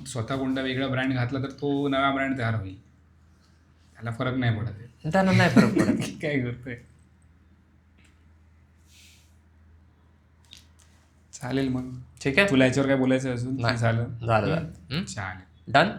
Speaker 1: स्वतः कोणता वेगळा ब्रँड घातला तर तो नवा ब्रँड तयार होईल, त्याला फरक नाही पडत,
Speaker 2: त्यांना नाही फरक पडत
Speaker 1: काय करतोय. चालेल, मग
Speaker 2: ठीक आहे.
Speaker 1: तुला याच्यावर काय बोलायचं अजून?
Speaker 2: झालं.
Speaker 1: चालेल,
Speaker 2: डन.